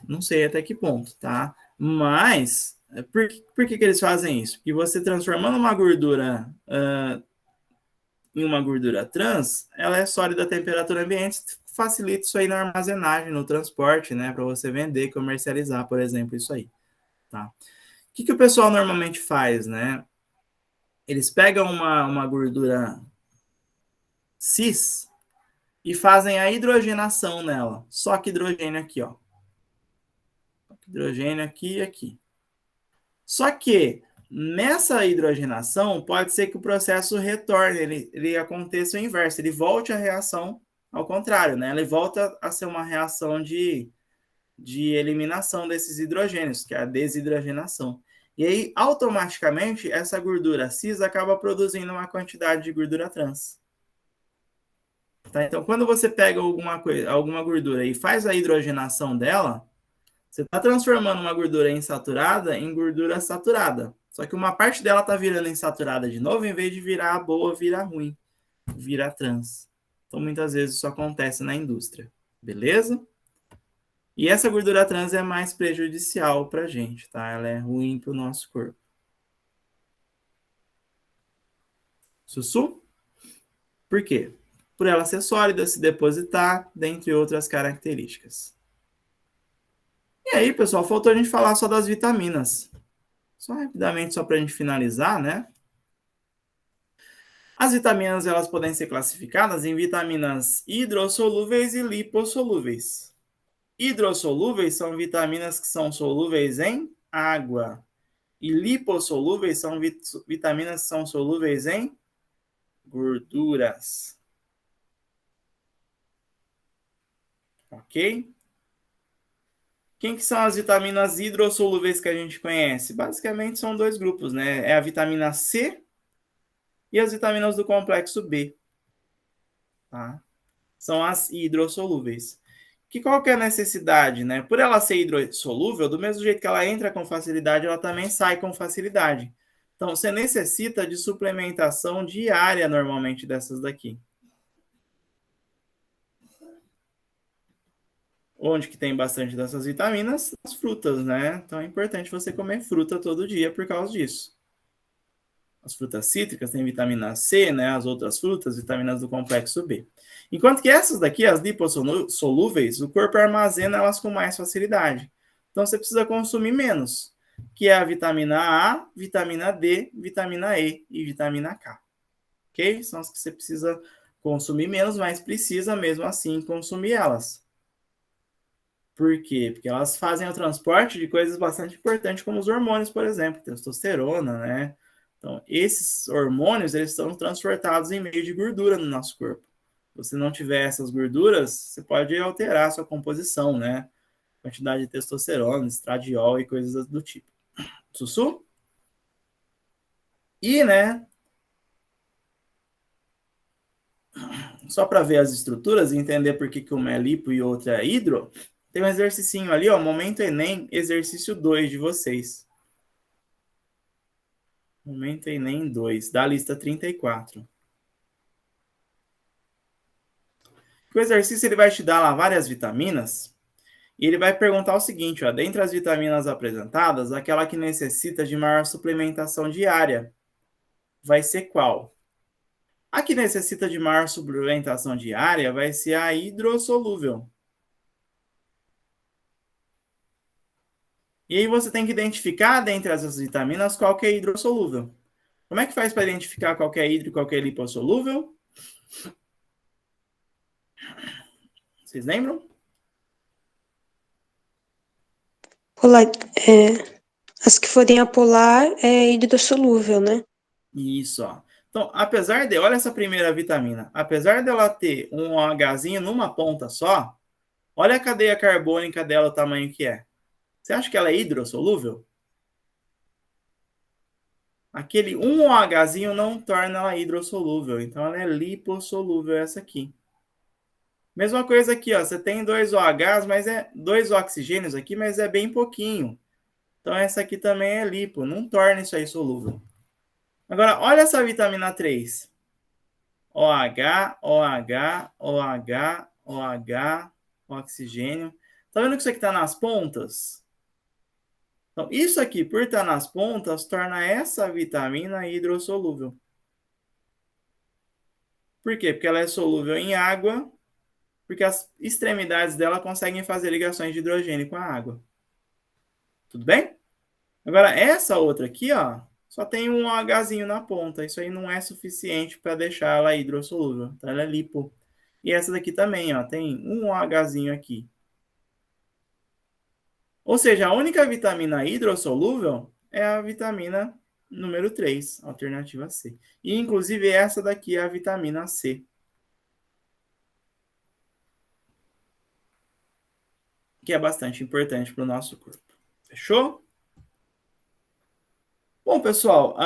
Não sei até que ponto, tá? Mas, por que que eles fazem isso? Porque você transformando uma gordura em uma gordura trans, ela é sólida à temperatura ambiente, facilita isso aí na armazenagem, no transporte, né? Para você vender, comercializar, por exemplo, isso aí, tá? O que que o pessoal normalmente faz, né? Eles pegam uma gordura cis e fazem a hidrogenação nela. Só que hidrogênio aqui, ó. Hidrogênio aqui e aqui. Só que nessa hidrogenação pode ser que o processo retorne, ele aconteça o inverso, ele volte a reação ao contrário, né? Ele volta a ser uma reação de eliminação desses hidrogênios, que é a desidrogenação. E aí, automaticamente, essa gordura cis acaba produzindo uma quantidade de gordura trans. Tá? Então, quando você pega alguma gordura e faz a hidrogenação dela, você está transformando uma gordura insaturada em gordura saturada. Só que uma parte dela está virando insaturada de novo, em vez de virar boa, vira ruim, vira trans. Então, muitas vezes isso acontece na indústria. Beleza? E essa gordura trans é mais prejudicial para a gente, tá? Ela é ruim para o nosso corpo. Sussu? Por quê? Por ela ser sólida, se depositar, dentre outras características. E aí, pessoal, faltou a gente falar só das vitaminas. Só rapidamente, só para a gente finalizar, né? As vitaminas elas podem ser classificadas em vitaminas hidrossolúveis e lipossolúveis. Hidrossolúveis são vitaminas que são solúveis em água. E lipossolúveis são vitaminas que são solúveis em gorduras. Ok? Quem que são as vitaminas hidrossolúveis que a gente conhece? Basicamente são dois grupos, né? É a vitamina C e as vitaminas do complexo B. Tá? São as hidrossolúveis. Qual que é a necessidade, né? Por ela ser hidrossolúvel, do mesmo jeito que ela entra com facilidade, ela também sai com facilidade. Então, você necessita de suplementação diária, normalmente, dessas daqui. onde que tem bastante dessas vitaminas? As frutas, né? Então é importante você comer fruta todo dia por causa disso. As frutas cítricas têm vitamina C, né? As outras frutas, vitaminas do complexo B. Enquanto que essas daqui, as lipossolúveis, o corpo armazena elas com mais facilidade. Então você precisa consumir menos, que é a vitamina A, vitamina D, vitamina E e vitamina K. Ok? São as que você precisa consumir menos, mas precisa mesmo assim consumir elas. Por quê? Porque elas fazem o transporte de coisas bastante importantes, como os hormônios, por exemplo, testosterona, né? Então, esses hormônios, eles estão transportados em meio de gordura no nosso corpo. Se você não tiver essas gorduras, você pode alterar a sua composição, né? Quantidade de testosterona, estradiol e coisas do tipo. Sussu? E, né, só para ver as estruturas e entender por que uma é lipo e outra é hidro, tem um exercício ali, ó, Momento Enem, exercício 2 de vocês. Momento Enem 2, da lista 34. O exercício ele vai te dar lá várias vitaminas e ele vai perguntar o seguinte, ó, dentre as vitaminas apresentadas, aquela que necessita de maior suplementação diária vai ser qual? A que necessita de maior suplementação diária vai ser a hidrossolúvel. E aí você tem que identificar dentre essas vitaminas qual que é hidrossolúvel. Como é que faz para identificar qual que é hidro e qual que é lipossolúvel? Vocês lembram? Polar, as que forem apolar é hidrossolúvel, né? Isso, ó. Então, apesar de, olha essa primeira vitamina, apesar dela ter um OHzinho numa ponta só, olha a cadeia carbônica dela, o tamanho que é. Você acha que ela é hidrossolúvel? Aquele um OHzinho não torna ela hidrossolúvel, então ela é lipossolúvel essa aqui. Mesma coisa aqui, ó, você tem dois OHs, mas é dois oxigênios aqui, mas é bem pouquinho. Então essa aqui também é lipo, não torna isso aí solúvel. Agora, olha essa vitamina 3. OH, OH, OH, OH, oxigênio. Tá vendo que isso aqui está nas pontas? Então, isso aqui, por estar nas pontas, torna essa vitamina hidrossolúvel. Por quê? Porque ela é solúvel em água, porque as extremidades dela conseguem fazer ligações de hidrogênio com a água. Tudo bem? Agora, essa outra aqui, ó, só tem um OHzinho na ponta. Isso aí não é suficiente para deixar ela hidrossolúvel. Então, ela é lipo. E essa daqui também, ó, tem um OHzinho aqui. Ou seja, a única vitamina hidrossolúvel é a vitamina número 3, alternativa C. E, inclusive, essa daqui é a vitamina C, que é bastante importante para o nosso corpo. Fechou? Bom, pessoal,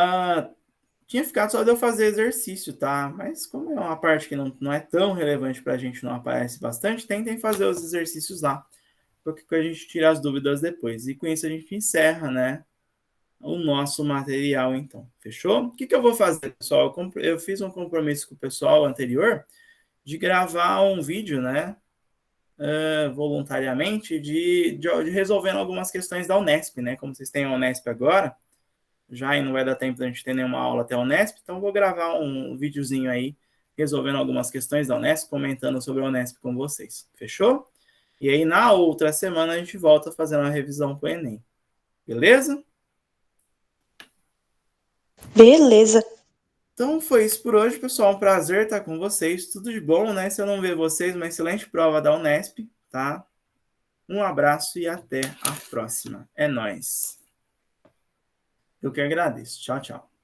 tinha ficado só de eu fazer exercício, tá? Mas como é uma parte que não é tão relevante para a gente, não aparece bastante, tentem fazer os exercícios lá, porque a gente tira as dúvidas depois. E com isso a gente encerra, né, o nosso material, então. Fechou? O que, que eu vou fazer, pessoal? Eu fiz um compromisso com o pessoal anterior de gravar um vídeo, né, voluntariamente, de resolvendo algumas questões da Unesp, né? Como vocês têm a Unesp agora, já e não vai dar tempo da gente ter nenhuma aula até a Unesp, então vou gravar um videozinho aí resolvendo algumas questões da Unesp, comentando sobre a Unesp com vocês. Fechou? E aí na outra semana a gente volta fazendo a revisão para o Enem. Beleza? Beleza. Então foi isso por hoje, pessoal. Um prazer estar com vocês. Tudo de bom, né? Se eu não ver vocês, uma excelente prova da Unesp, tá? Um abraço e até a próxima. É nóis. Eu que agradeço. Tchau, tchau.